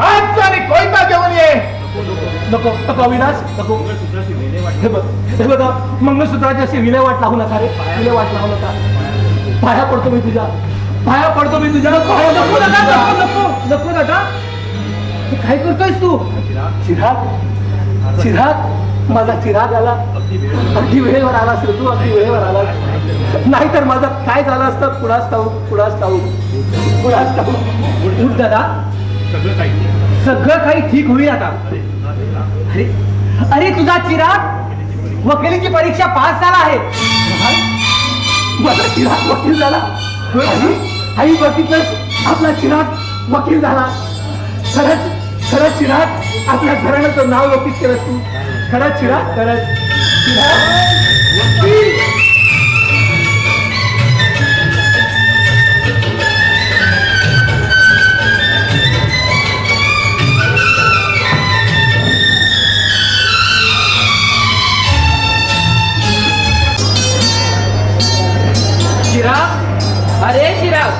आज आणि कोयता घेऊन ये. नको अविनाश, नको. हे बघा, मंगळसूत्राची अशी विल्हेवाट लावू नका रे, विल्हेवाट लावू नका. पाया पडतो मी तुझ्या. नको दादा, हे काय करतोयस तू? चिराग, माझा चिराग आला. अगदी वेळेवर आला असेल तू, अगदी वेळेवर आला. नाहीतर माझं काय झालं असतं कुणास ठाऊक. उठ दादा, सगळं काही ठीक होईल आता. अरे तुझा चिराग वकिलीची परीक्षा पास झाला आहे. माझा चिराग वकील झाला. आई बघितलंच, आपला चिराग वकील झाला. खरंच चिराग, आपल्या घराण्याचं नाव लोकित केलंस तू. खरंच चिराग, वकील. अरे चिराग,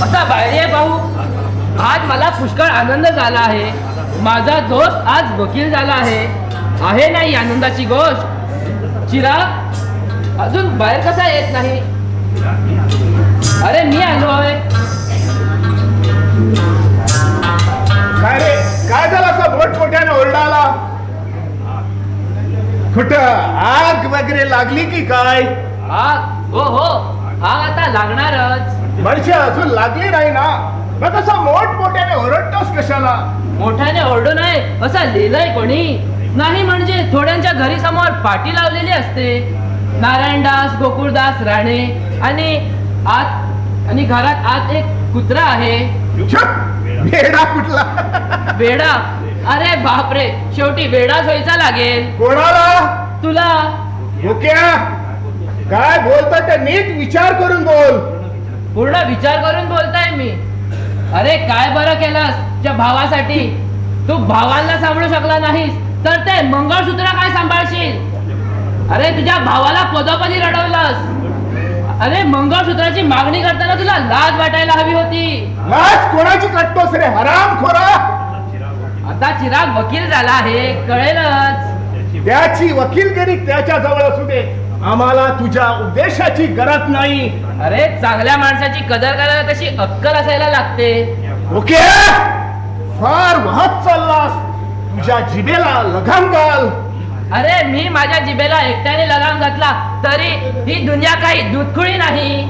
असा बाहेर ये भाऊ. आज मला पुष्कळ आनंद झाला आहे. माझा दोस्त आज वकील झाला आहे नाही आनंदाची गोष्ट? चिराग अजून बाहेर कसा येत नाही? अरे मी आलोय. काय रे, काय झालं असं मोठमोठ्याने ओरडाला? कुठं आग वगैरे लागली की काय? आग? हो, आग आता लागणारच. म्हणजे अजून लागली नाही ना, मग तसं मोठमोठ्याने ओरडतोस कशाला? मोठ्याने ओरडू नये असं लिहिलंय कोणी नाही म्हणजे थोड्यांच्या घरी समोर पाटी लावलेली असते नारायणदास गोकुळदास राणे आणि घरात आत एक कुत्रा आहे वेडा कुठला वेडा अरे बापरे शेवटी वेडाच व्हायचा लागेल कोणाला तुला ओक्या काय बोलतोय ते नीट विचार करून बोल पूर्ण विचार करून बोलताय मी अरे काय बरं केलंस तुझ्या भावासाठी तू भावांना सांभाळू शकला नाहीस तर ते मंगळसूत्र काय सांभाळशील अरे तुझ्या भावाला पदोपदी रडवलंस अरे मंगळसूत्राची मागणी करताना तुला लाज वाटायला हवी होती लाज कोणाची कटतोस रे हरामखोरा आता चिराग वकील झाला आहे कळेलच त्याची वकीलगिरी त्याच्या जवळ असू दे आम्हाला तुझ्या उद्देशाची गरज नाही अरे चांगल्या माणसाची कदर करायला कशी अक्कल असायला लागते ओके फार वाहत चाललास तुझ्या जिभेला लगाम घाल अरे मी माझ्या जिभेला एकट्याने लगाम घातला तरी ही दुनिया काही दूधखुळी नाही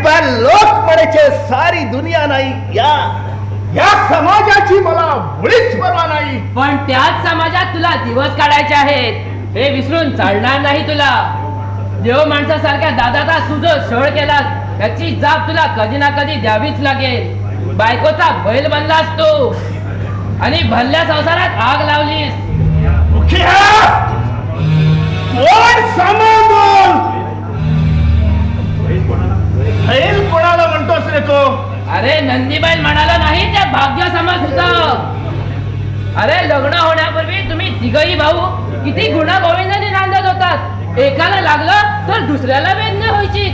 पर लोक म्हणायचे सारी दुनिया नाही या समाजाची मला मुळीच परवा नाही पण त्याच समाजात तुला दिवस काढायचे आहेत हे विसरून चालणार नाही तुला देव माणसासारख्या दादाचा तुझं छळ केलास याची जाब तुला कधी ना कधी द्यावीच लागेल बायकोचा बैल बनलास तू आणि भरल्या संसारात आग लावलीस कोण सांभाळ बैल कोणाला म्हणतोस रे तो अरे नंदीबाई म्हणाला नाही त्या भाग्य समाज होता अरे लग्न होण्यापूर्वी तुम्ही तिघही भाऊ किती गुणागोविंदाने नांदत होतात एकाला लागलं तर दुसऱ्याला वेदना व्हायची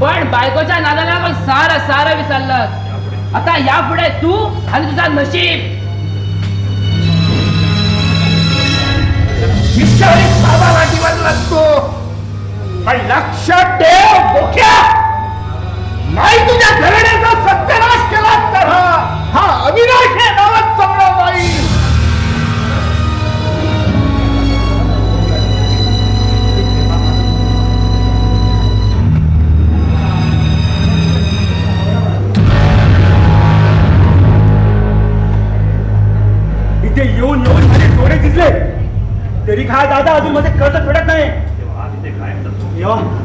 पण बायकोच्या नादाला मग सारं विसरलं आता यापुढे तू आणि तुझा नशीब लागतो पण लक्षात ठेव बोक्या नाही तुझ्या घराण्याचा सत्यानाश केला तर हा अविनाश हे नावात चांगला जाईल इथे येऊन माझे डोळे दिसले तरी काय दादा अजून माझे कर्ज फेडत नाही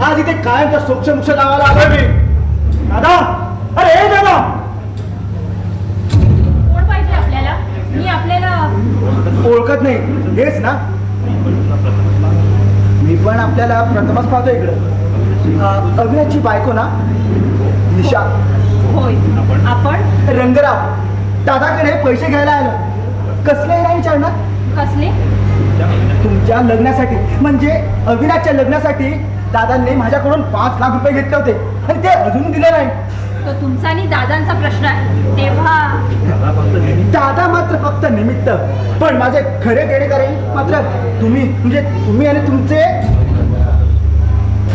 आज इथे कायमचा सोक्ष लावायला आलोय मी दादा अरे हे दादा कोण पाहिजे आपल्याला मी आपल्याला ओळखत नाही हेच ना मी पण आपल्याला प्रथमच पाहतो इकडं अभिनयची बायको ना निशा होय आपण रंगराव दादाकडे पैसे घ्यायला आलो कसले नाही विचारणार कसले तुमच्या लग्नासाठी म्हणजे अविनाशच्या लग्नासाठी दादांनी माझ्याकडून 5 लाख रुपये घेतले होते आणि ते अजून दिले नाही तो तुमचा आणि दादांचा प्रश्न आहे तेव्हा दादा मात्र फक्त निमित्त पण माझे खरे देणेकरी मात्र तुम्ही आणि तुमचे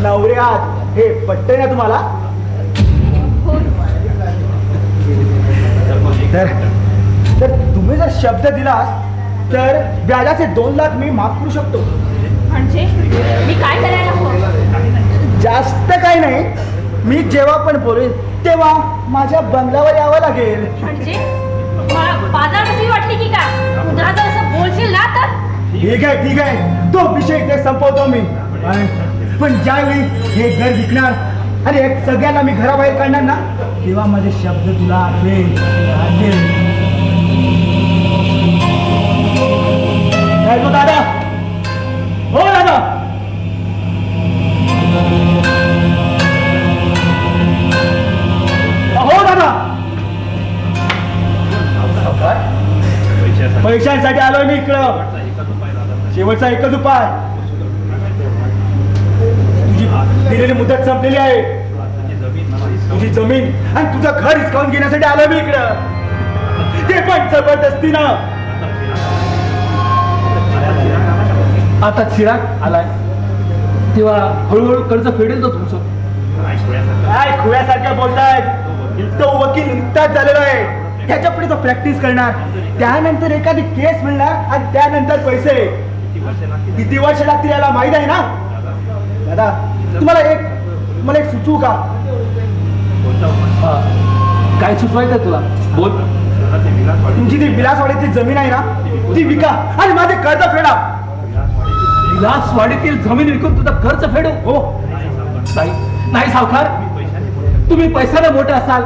नवरे आहात हे पटते ना तुम्हाला तर तुम्ही जर शब्द दिलास तर व्याजाचे 2 लाख मी माफ करू शकतो म्हणजे मी काय करायला हवं जास्त काही नाही मी जेव्हा पण बोलेन तेव्हा माझ्या बंगल्यावर यावं लागेल म्हणजे बाजार कशी वाटली की काय उद्या जर असं बोलशील ना तर ठीक आहे तो विषय ते संपवतो मी पण ज्यावेळी हे घर विकणार आणि सगळ्यांना मी घराबाहेर काढणार ना तेव्हा माझे शब्द तुला आठवेल दादा हो दादा हो दादा पैशांसाठी आलोय मी इकडं शेवटचा एकच उपाय तुझी दिलेली मुदत संपलेली आहे तुझी जमीन आणि तुझं घर हिसकावून घेण्यासाठी आलोय मी इकडं ते पण जबरदस्तीनं आता चिराग आलाय तेव्हा हळूहळू कर्ज फेडेल तो तुमचं काय खुव्यासारख्या बोलतायत तो वकील नुकताच झालेला आहे त्याच्या पुढे तो प्रॅक्टिस करणार त्यानंतर एखादी केस मिळणार आणि त्यानंतर पैसे किती वर्ष लागतील याला माहित आहे ना दादा तुम्हाला मला एक सुचवू का काय सुचवायचं तुला बोल. तुमची ती विलासवाडीतली जमीन आहे ना ती विका आणि माझे कर्ज फेडा. विलासवाडीतील जमीन विकून तुझं कर्ज फेडू? हो. नाही सावकार, तुम्ही पैशाने मोठे असाल,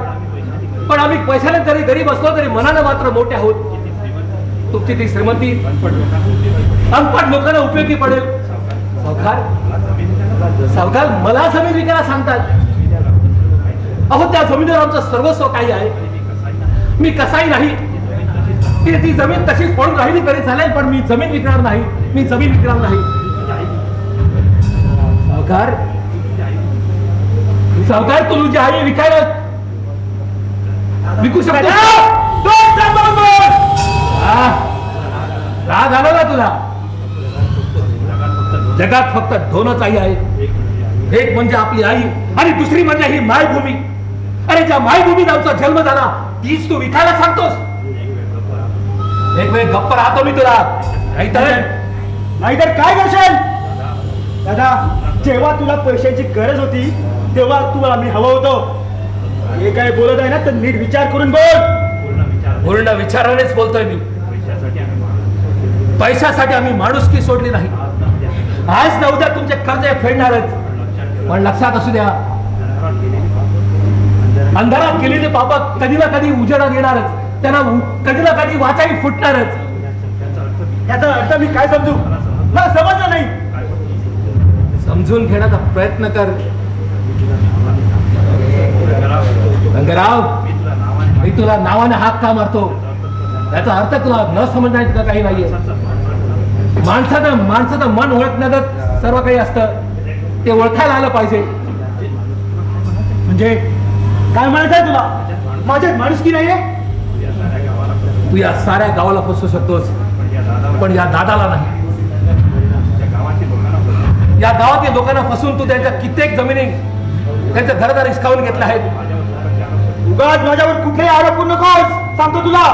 पण आम्ही पैशाने जरी गरीब असलो तरी मनानं मात्र मोठे आहोत. तुमची ती श्रीमंती अनपट लोकांना उपयोगी पडेल. सावकार मला जमीन विकायला सांगतात. अहो त्या जमिनीवर आमचं सर्वस्व काही आहे. मी कसाही नाही, ती जमीन तशीच पडून राहिली तरी चालेल, पण मी जमीन विकणार नाही. मी जमीन विकणार नाही. सावकार तू तुझी आई विकायला विकू शकतो? राग आला ना तुला? जगात फक्त दोनच आई आहे, एक म्हणजे आपली आई आणि दुसरी म्हणजे ही मायभूमी. अरे ज्या मायभूमीत आमचा जन्म झाला तीच तू विकायला सांगतोस? एक वेळ गप्प राहतो मी तुला, नाहीतर काय करशील? दादा, जेव्हा तुला पैशांची गरज होती तेव्हा तुला मी हवं होतो. हे काय बोलत आहे ना तर नीट विचार करून बोल. पूर्ण विचारानेच बोलतोय मी. पैशासाठी आम्ही माणुसकी सोडली नाही. आज न उद्या तुमचे कर्ज फेडणारच, पण लक्षात असू द्या, अंधारात केलेले पाप कधी ना कधी उजेडात येणारच. त्यांना कधी ना कधी वाचाही फुटणारच. याचा अर्थ मी काय समजू? मला समजलं नाही. समजून घेण्याचा प्रयत्न कर रंगराव. मी तुला नावाने हाक का मारतो याचा अर्थ तुला न समजण्याचं काही नाहीये. माणसाचं मन ओळखण्याचं सर्व काही असतं, ते ओळखायला आलं पाहिजे. म्हणजे काय म्हणायचंय तुला? माझ्यात माणुसकी नाहीये? तू या साऱ्या गावाला फसवू शकतोस, पण या दादाला नाही. या गावातील लोकांना फसवून तू त्यांच्या कित्येक जमिनी, त्यांचं घरदार हिसकावून घेतले आहेत. उगाच माझ्यावर कुठलेही आरोप करू नकोस, सांगतो तुला.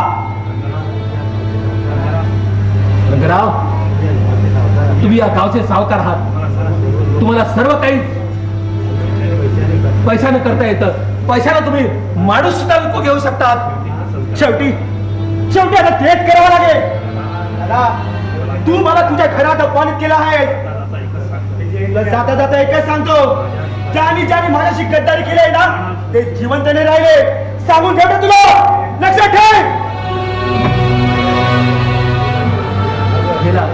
रंगराव, तुम्ही या गावचे सावकार आहात. तुम्हाला सर्व काही पैशाने करता येतं. पैशाने तुम्ही माणूस सुद्धा विकू घेऊ शकतात. शेवटी आता तेच करावं लागेल. दादा, तू मला तुझ्या घरात अपमानित केला आहे. तुला जाता जाता एकच सांगतो, ज्याने माझ्याशी गद्दारी केली आहे ना ते जिवंत नाही राहिले. सांगून ठेवतो तुला, लक्षात ठेव. गेला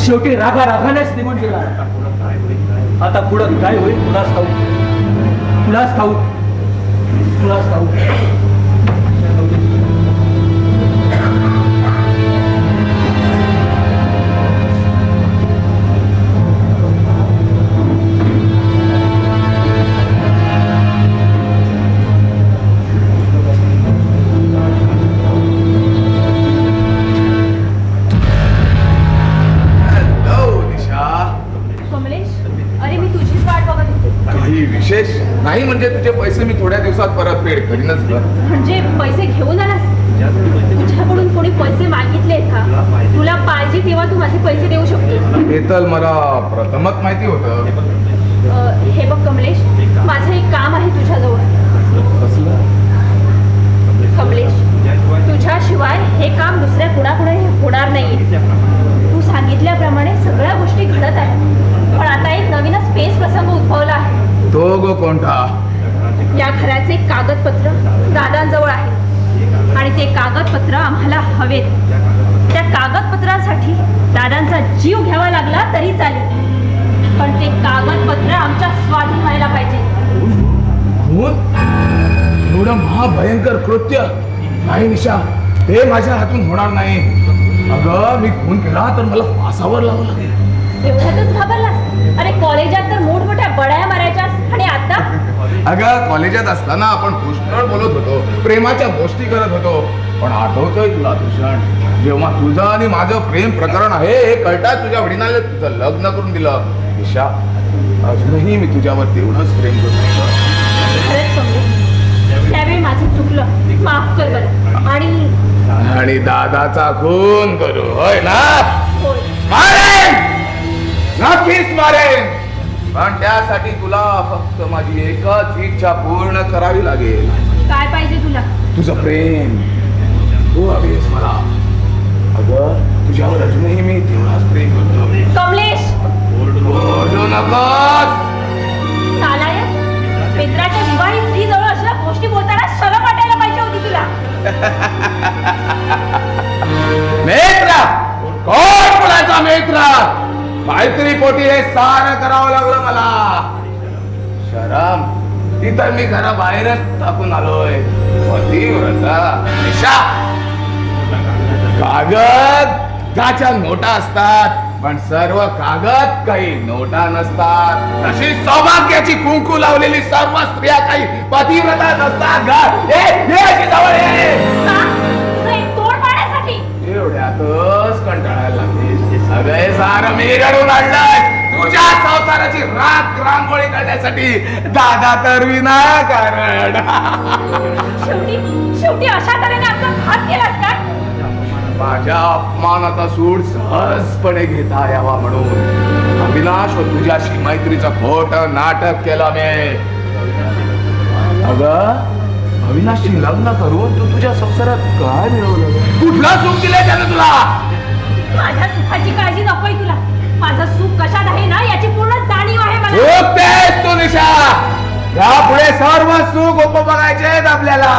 शेवटी रागानेच निघून गेला. आता पुढं काय होईल तुलाच ठाऊक. नाही म्हणजे तुझे पैसे मी थोड्या दिवसात परतफेड करीनच. म्हणजे पैसे घेऊन आलास? तुझ्याकडून कोणी पैसे मागितलेत का? तुला पाहिजे तेव्हा तू माझे पैसे देऊ शकतो. हे तर मला प्रथमच माहिती होतं. हे बघ कमलेश, माझं एक काम आहे तुझ्याजवळ. कमलेश, तुझ्याशिवाय हे काम दुसऱ्या कुणापुढे होणार नाही. तू सांगितल्याप्रमाणे सगळ्या गोष्टी घडत आहेत, पण आता एक नवीनच पेच प्रसंग उद्भवला आहे. तो गो कोणता? या घराचे कागदपत्र दादांजवळ आहे आणि ते कागदपत्र आम्हाला हवेत. त्या कागदपत्रासाठी दादांचा जीव घ्यावा लागला तरी चालेल, पण ते कागदपत्र आमच्या स्वाधीन व्हायला पाहिजे. एवढं महाभयंकर कृत्य नाही निशा, ते माझ्या हातून होणार नाही. अगं मी खून केला तर मला फासावर लावावं लागेल. एवढ्यातच घाबरलास? अरे कॉलेजात तर मोठमोठ्या बड्या मारायच्यास आणि आता? अगं कॉलेजात असताना आपण पुष्कळ बोलत होतो, प्रेमाच्या गोष्टी करत होतो. पण आठवतोय तुला भूषण, जेव्हा तुझं आणि माझं प्रेम प्रकरण आहे हे कळताच तुझ्या वडिलांनी तुझं लग्न करून दिलं. निशा, अजूनही मी तुझ्यावर तेवढंच प्रेम करतो. खरंच कमलेश, त्यावेळी माझं चुकलं, माफ कर बरं. आणि दादाचा खून करू, होय ना? होय. मारेन, नक्कीच मारेन, पण त्यासाठी तुला फक्त माझी एकच इच्छा पूर्ण करावी लागेल. काय पाहिजे तुला? तुझं प्रेम, तू हवी आहेस मला. अगं तुझ्यावर अजूनही मी तेवढाच प्रेम करतो. कमलेश, बोलू नकोस. नालायक, मित्राच्या विवाहित स्त्रीजवळ अशा गोष्टी बोलताना शरम वाटायला पाहिजे होती तुला. मित्र कोण बोलायचा मित्र? काहीतरी पोटी हे सारं करावं लागलं मला. शरम ती तर मी घराबाहेरच टाकून आलोय. पतिव्रता निशा. कागद त्याच्या नोटा असतात, पण सर्व कागद काही नोटा नसतात. तशी सौभाग्याची कुंकू लावलेली सर्व स्त्रिया काही पतिव्रता नसतात. जवळ ये. का? तुझं एक तोड पाण्यासाठी? एवढ्यातच कंटाळायला लागलीस. सगळे सारं मी रडून आणलंय तुझ्या संसाराची राख रांगोळी करण्यासाठी. दादा तर विनाकारण. शेवटी अशा तऱ्हेने आमचा घात केलास का? माझ्या अपमानाचा सूड सहजपणे घेता यावा म्हणून अविनाश व तुझ्याशी मैत्रीचं खोट नाटक केलं मी. अगं अविनाशशी लग्न करून तू तुझ्या संसारात काय मिळवलं? कुठला सुख दिलंय त्यानं तुला? माझ्या सुखाची काळजी नकोय तुला. माझं सुख कशात आहे ना याची पूर्ण जाणीव आहे मला. चुकतेस तू निशा. यापुढे सर्व सुख उपभोगायचे आपल्याला.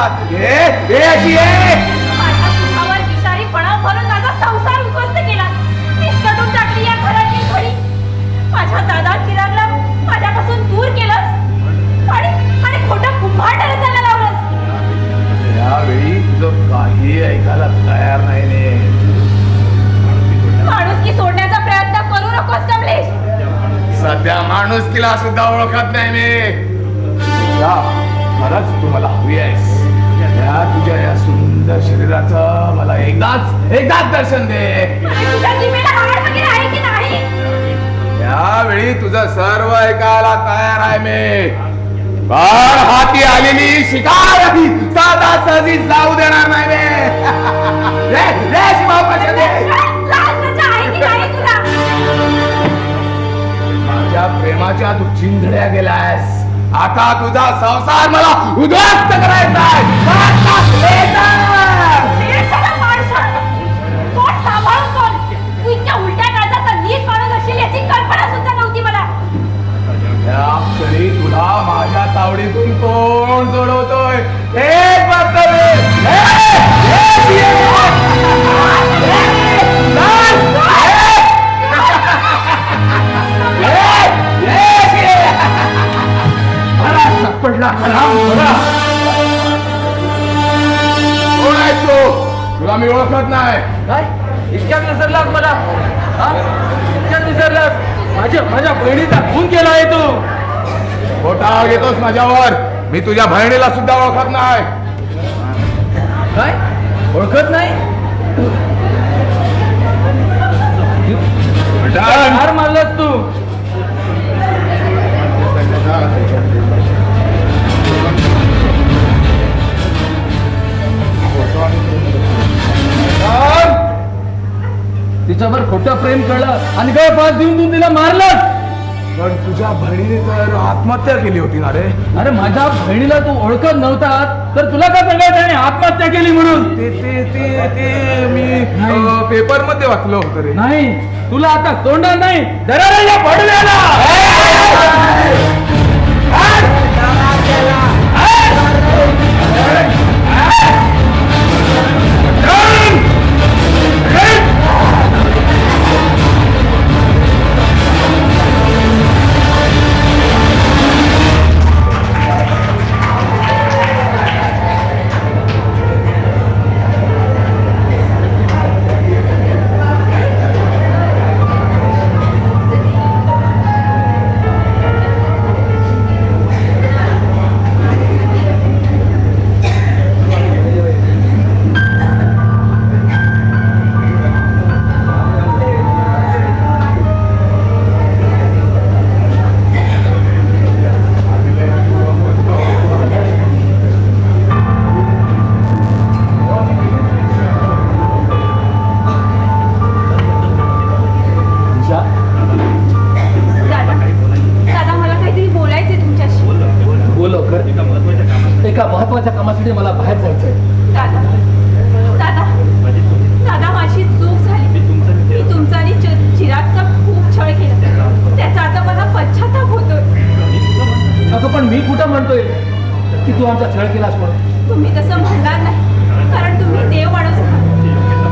माझ्या सुखावर विषारी फणा भरून माझा संसार उद्ध्वस्त केला. निसटून टाकली या घराची घडी. माझ्या दादा चिरागला माझ्यापासून दूर केलंस आणि खोटं कुंभार रचायला लावलंस. यावेळी तुझं काही ऐकायला तयार नाही ने. माणुसकी सोडण्याचा प्रयत्न करू नकोस कमलेश. सध्या माणुसकीला सुद्धा ओळखत नाही मी. खरंच तू मला हवी आहेस. त्या तुझ्या या सुंदर शरीराचं मला एकदाच दर्शन दे. तुझ्या जिभेला हाड वगैरे आहे की नाही? यावेळी तुझं सर्व ऐकायला तयार आहे मी. पण हाती आलेली शिकार साधा सहजी जाऊ देणार नाही मी. लाज आहे की नाही तुला? माझ्या प्रेमाच्या तू चिंधड्या गेलास. आता तुझा संसार मला उद्ध्वस्त करायचा आहे. कोण सांभाळून कोण? तू इतक्या उलट्या काळजाचा नीट माणूस असेल याची कल्पना सुद्धा नव्हती मला. या क्षणी तुला माझ्या तावडीतून कोण जोडवतोय हेच बघतोय. पडला कोण आहेस तू? तुला मी ओळखत नाही. काय इतक्यात विसरलास मला? हा? इतक्यात विसरलास? माझ्या बहिणीचा खून केला आहे तू. खोटा घेतोस माझ्यावर. मी तुझ्या बहिणीला सुद्धा ओळखत नाही. काय ओळखत नाही? हार मारलास तू. तिच्यावर खोटं प्रेम कळलं आणि काय पास देऊन तिला मारलं. पण तुझ्या बहिणीने तर आत्महत्या केली होती ना रे. अरे माझ्या बहिणीला तू ओळखत नव्हता तर तुला काय सांगायचं त्याने आत्महत्या केली म्हणून? ते मी पेपर मध्ये वाचलं होतं रे. नाही तुला आता तोंडात नाही दराला पडलेला. कामासाठी मला बाहेर जायचंय. दादा दादा दादा माझी चूक झाली. मी तुमचा आणि चिरागचा खूप छळ केला. त्याचा आता मला पश्चाताप होतोय. अगं पण मी कुठं म्हणतोय की तू आमचा छळ केलास म्हणून. तुम्ही तसं म्हणणार नाही, कारण तुम्ही देव माणूस आहात.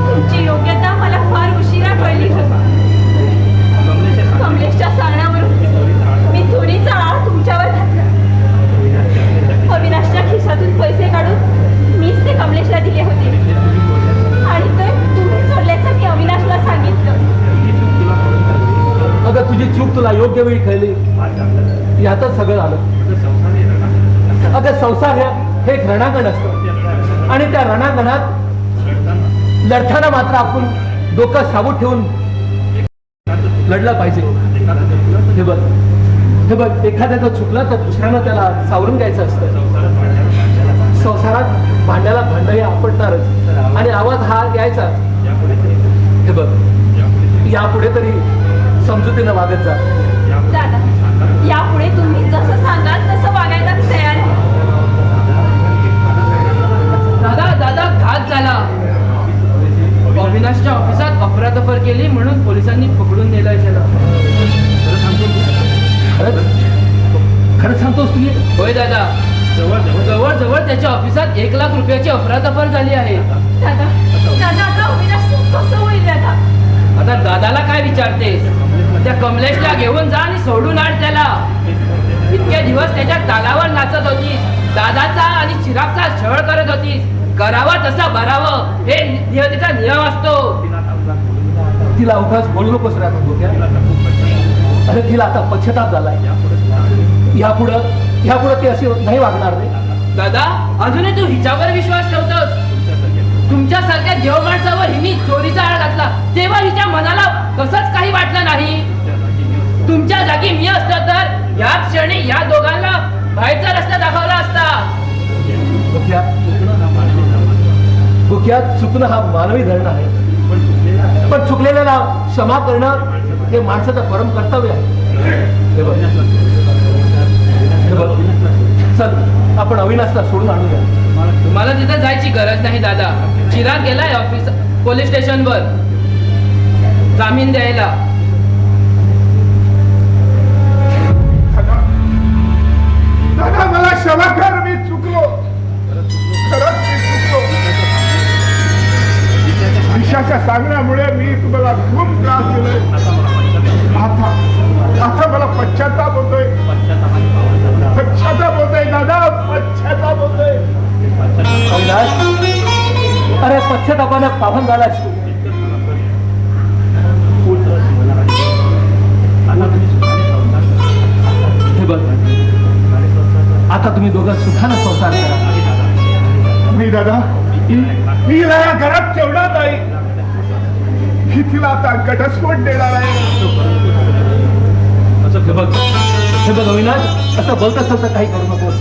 तुमची योग्यता मला फार उशिरा कळली होती. कमलेशच्या सांगण्यावरून मी चोरीचा आळ तुमच्यावर घातला. अविनाशच्या खिशातून पैसे काढून मीच ते कमलेशला दिले होते आणि ते तुम्ही चोरल्याचं मी अविनाशला सांगितलं. अगं तुझी चूक तुला योग्य वेळी कळली, यातच सगळं आलं. अगं संसार हे एक रणांगण असतं आणि त्या रणांगणात लढताना मात्र आपण डोकं साबूत ठेवून लढलं पाहिजे. हे बघ एखाद्याचं चुकलं तर दुसऱ्यानं त्याला सावरून घ्यायचं असतं. संसारात भांड्याला भांड हे आपटणारच आणि आवाज हा यायचा. हे बघ यापुढे तरी समजुतीनं वागत जा. दादा यापुढे तुम्ही जसं सांगाल तसं वागायला तयार आहे. दादा दादा घात झाला. अविनाशच्या ऑफिसात अफरातफर केली म्हणून पोलिसांनी पकडून नेलंय त्याला. खरंच सांगतोस तू? होय दादा, जवळ जवळ त्याच्या ऑफिसात 1 लाख रुपयाची अफरातफर झाली आहे. दादा दादा आता अविनाश कसं होईल दादा? आता दादाला काय विचारतेस? त्या कमलेशला घेऊन जा आणि सोडून आण त्याला. इतके दिवस त्याच्या तालावर नाचत होतीस, दादाचा आणि चिरागचा छळ करत होतीस. करावा तसा भरावं हे नियतीचा नियम असतो. तिला अवकाश बोलू नकोस राहत होत्या. अरे तिला आता पश्चाताप झालाय. यापुढं ती अशी नाही वागणार रे. दादा अजूनही तू हिच्यावर विश्वास ठेवतोस? तुमच्यासारख्या देव माणसावर हिनी चोरीचा आळ घातला तेव्हा हिच्या मनाला कसंच काही वाटलं नाही. तुमच्या जागी मी असतो तर या क्षणी या दोघांना बाहेरचा रस्ता दाखवला असता. गुक्या चुकणं हा मानवी धर्म आहे, पण चुकलेल्याला क्षमा करणं हे माणसाचं परम कर्तव्य आहे. हे बघ चल आपण अविनाशला सोडून आणूया. तुम्हाला तिथे जायची गरज नाही दादा. चिराग गेलाय ऑफिस पोलीस स्टेशनवर जामीन द्यायला. दादा मला क्षमा कर, मी चुकलो. खरंच मी चुकलो. दिशाच्या सांगण्यामुळे मी तुम्हाला खूप त्रास दिलाय. आता मला पश्चाताप होतोय दादा, पश्चाताप होतोय. अविनाश अरे पश्चातापानं पावन झालास तू. हे बघ आता तुम्ही दोघं सुखानं संसार करा. मी दादा मी या घरात तेवढा नाही की तिला आता घटस्फोट देणार आहे. हे बघ अविनाश असं बोलत असतं तर काही करू नकोस.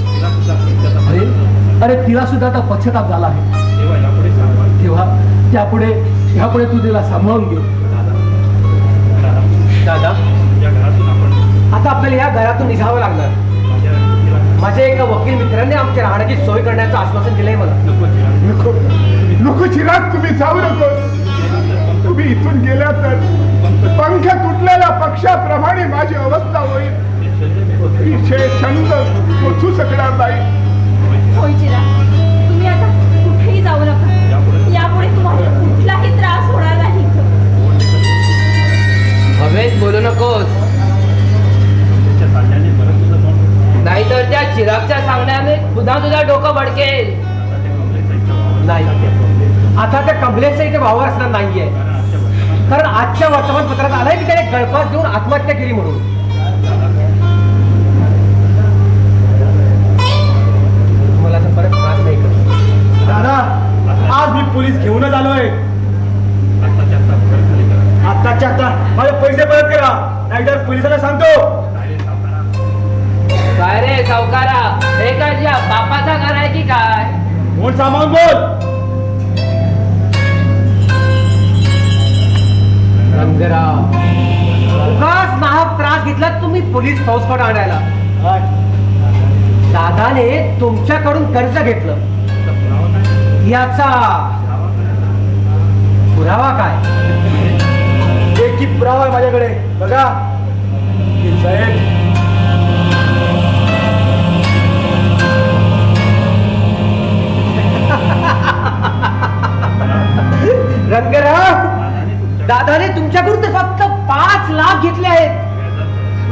अरे तिला सुद्धा आता पश्चाताप झाला आहे. तेव्हा ह्यापुढे तू तिला सांभाळून घे. दादा आता आपल्याला या घरातून निघावं लागणार. माझ्या एका वकील मित्राने आमच्या राहण्याची सोय करण्याचं आश्वासन दिलंय मला. नको नको चिराग, तुम्ही जाऊ नको. तुम्ही इथून गेल्या तर पंख तुटलेल्या पक्षाप्रमाणे माझी अवस्था होईल. विषय छंद पोचू शकणार नाही. होय चिराग, तुम्ही आता कुठेही जाऊ नका. यापुढे तुम्हाला कुठलाही त्रास होणार नाही. हवेत बोलू नकोस, नाहीतर त्या चिरागच्या सांगण्याने पुन्हा तुझा डोकं भडकेल. नाही आता त्या कमलेशचा इथे वावर असणार नाहीये, कारण आजच्या वर्तमानपत्रात आलाय की त्याने गळफास देऊन आत्महत्या केली म्हणून. मला तर परत त्रास नाही करत. दादा आज मी पोलीस घेऊनच आलोय. आत्ताच्या आत्ता माझे पैसे परत करा, नाहीतर पोलिसांना सांगतो. काय रे सावकारा, हे काय तुझ्या बापाचा घर आहे की काय? कोण सामावून बोल. रंगराव उगाच नाहक त्रास घेतला तुम्ही पोलीस फौजफाट आणायला. दादाने तुमच्याकडून कर्ज घेतलं याचा पुरावा काय? एक की पुरावा आहे माझ्याकडे बघा वकील साहेब. रंगराव, दादाने तुमच्याकडून तर फक्त 5 लाख घेतले आहेत.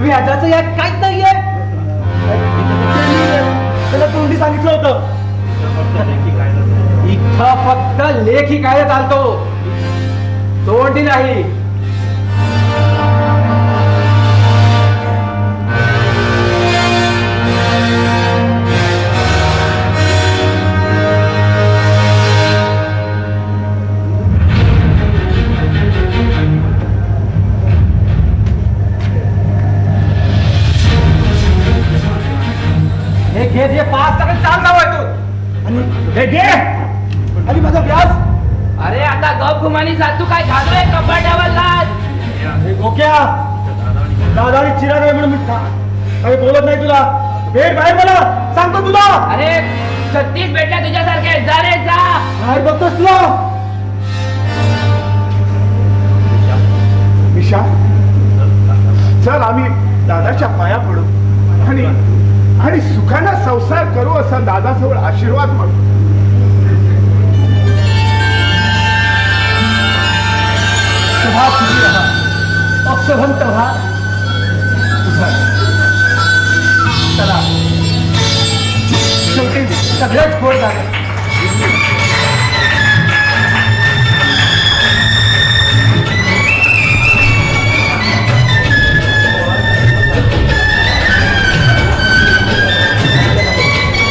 व्याजाचं यात काहीच नाहीये. त्याला तोंडी सांगितलं होतं. इथं फक्त लेखी काय चालतो, तोंडी नाही. हे घे, 5% चालता होय तू. आणि हे घे आणि माझा व्याज. अरे आता गप गुमानी जातू काय घालूय कपाटावर लाज. हे गोक्या दादाने चिरा नाही म्हणून मी काही बोलत नाही तुला. भेट बाहेर मला सांगतो तुला. अरे 36 भेटल्या तुझ्यासारखे. जा रे जा. बाहेर बघतोस तुला. निशा, चल आम्ही दादाच्या पाया पडू आणि सुखाने संसार करू असा दादाजवळ आशीर्वाद मागू. सभा खुशी रहा, अक्षभंत व्हा. चला, शेवटी सगळेच खोड झाले.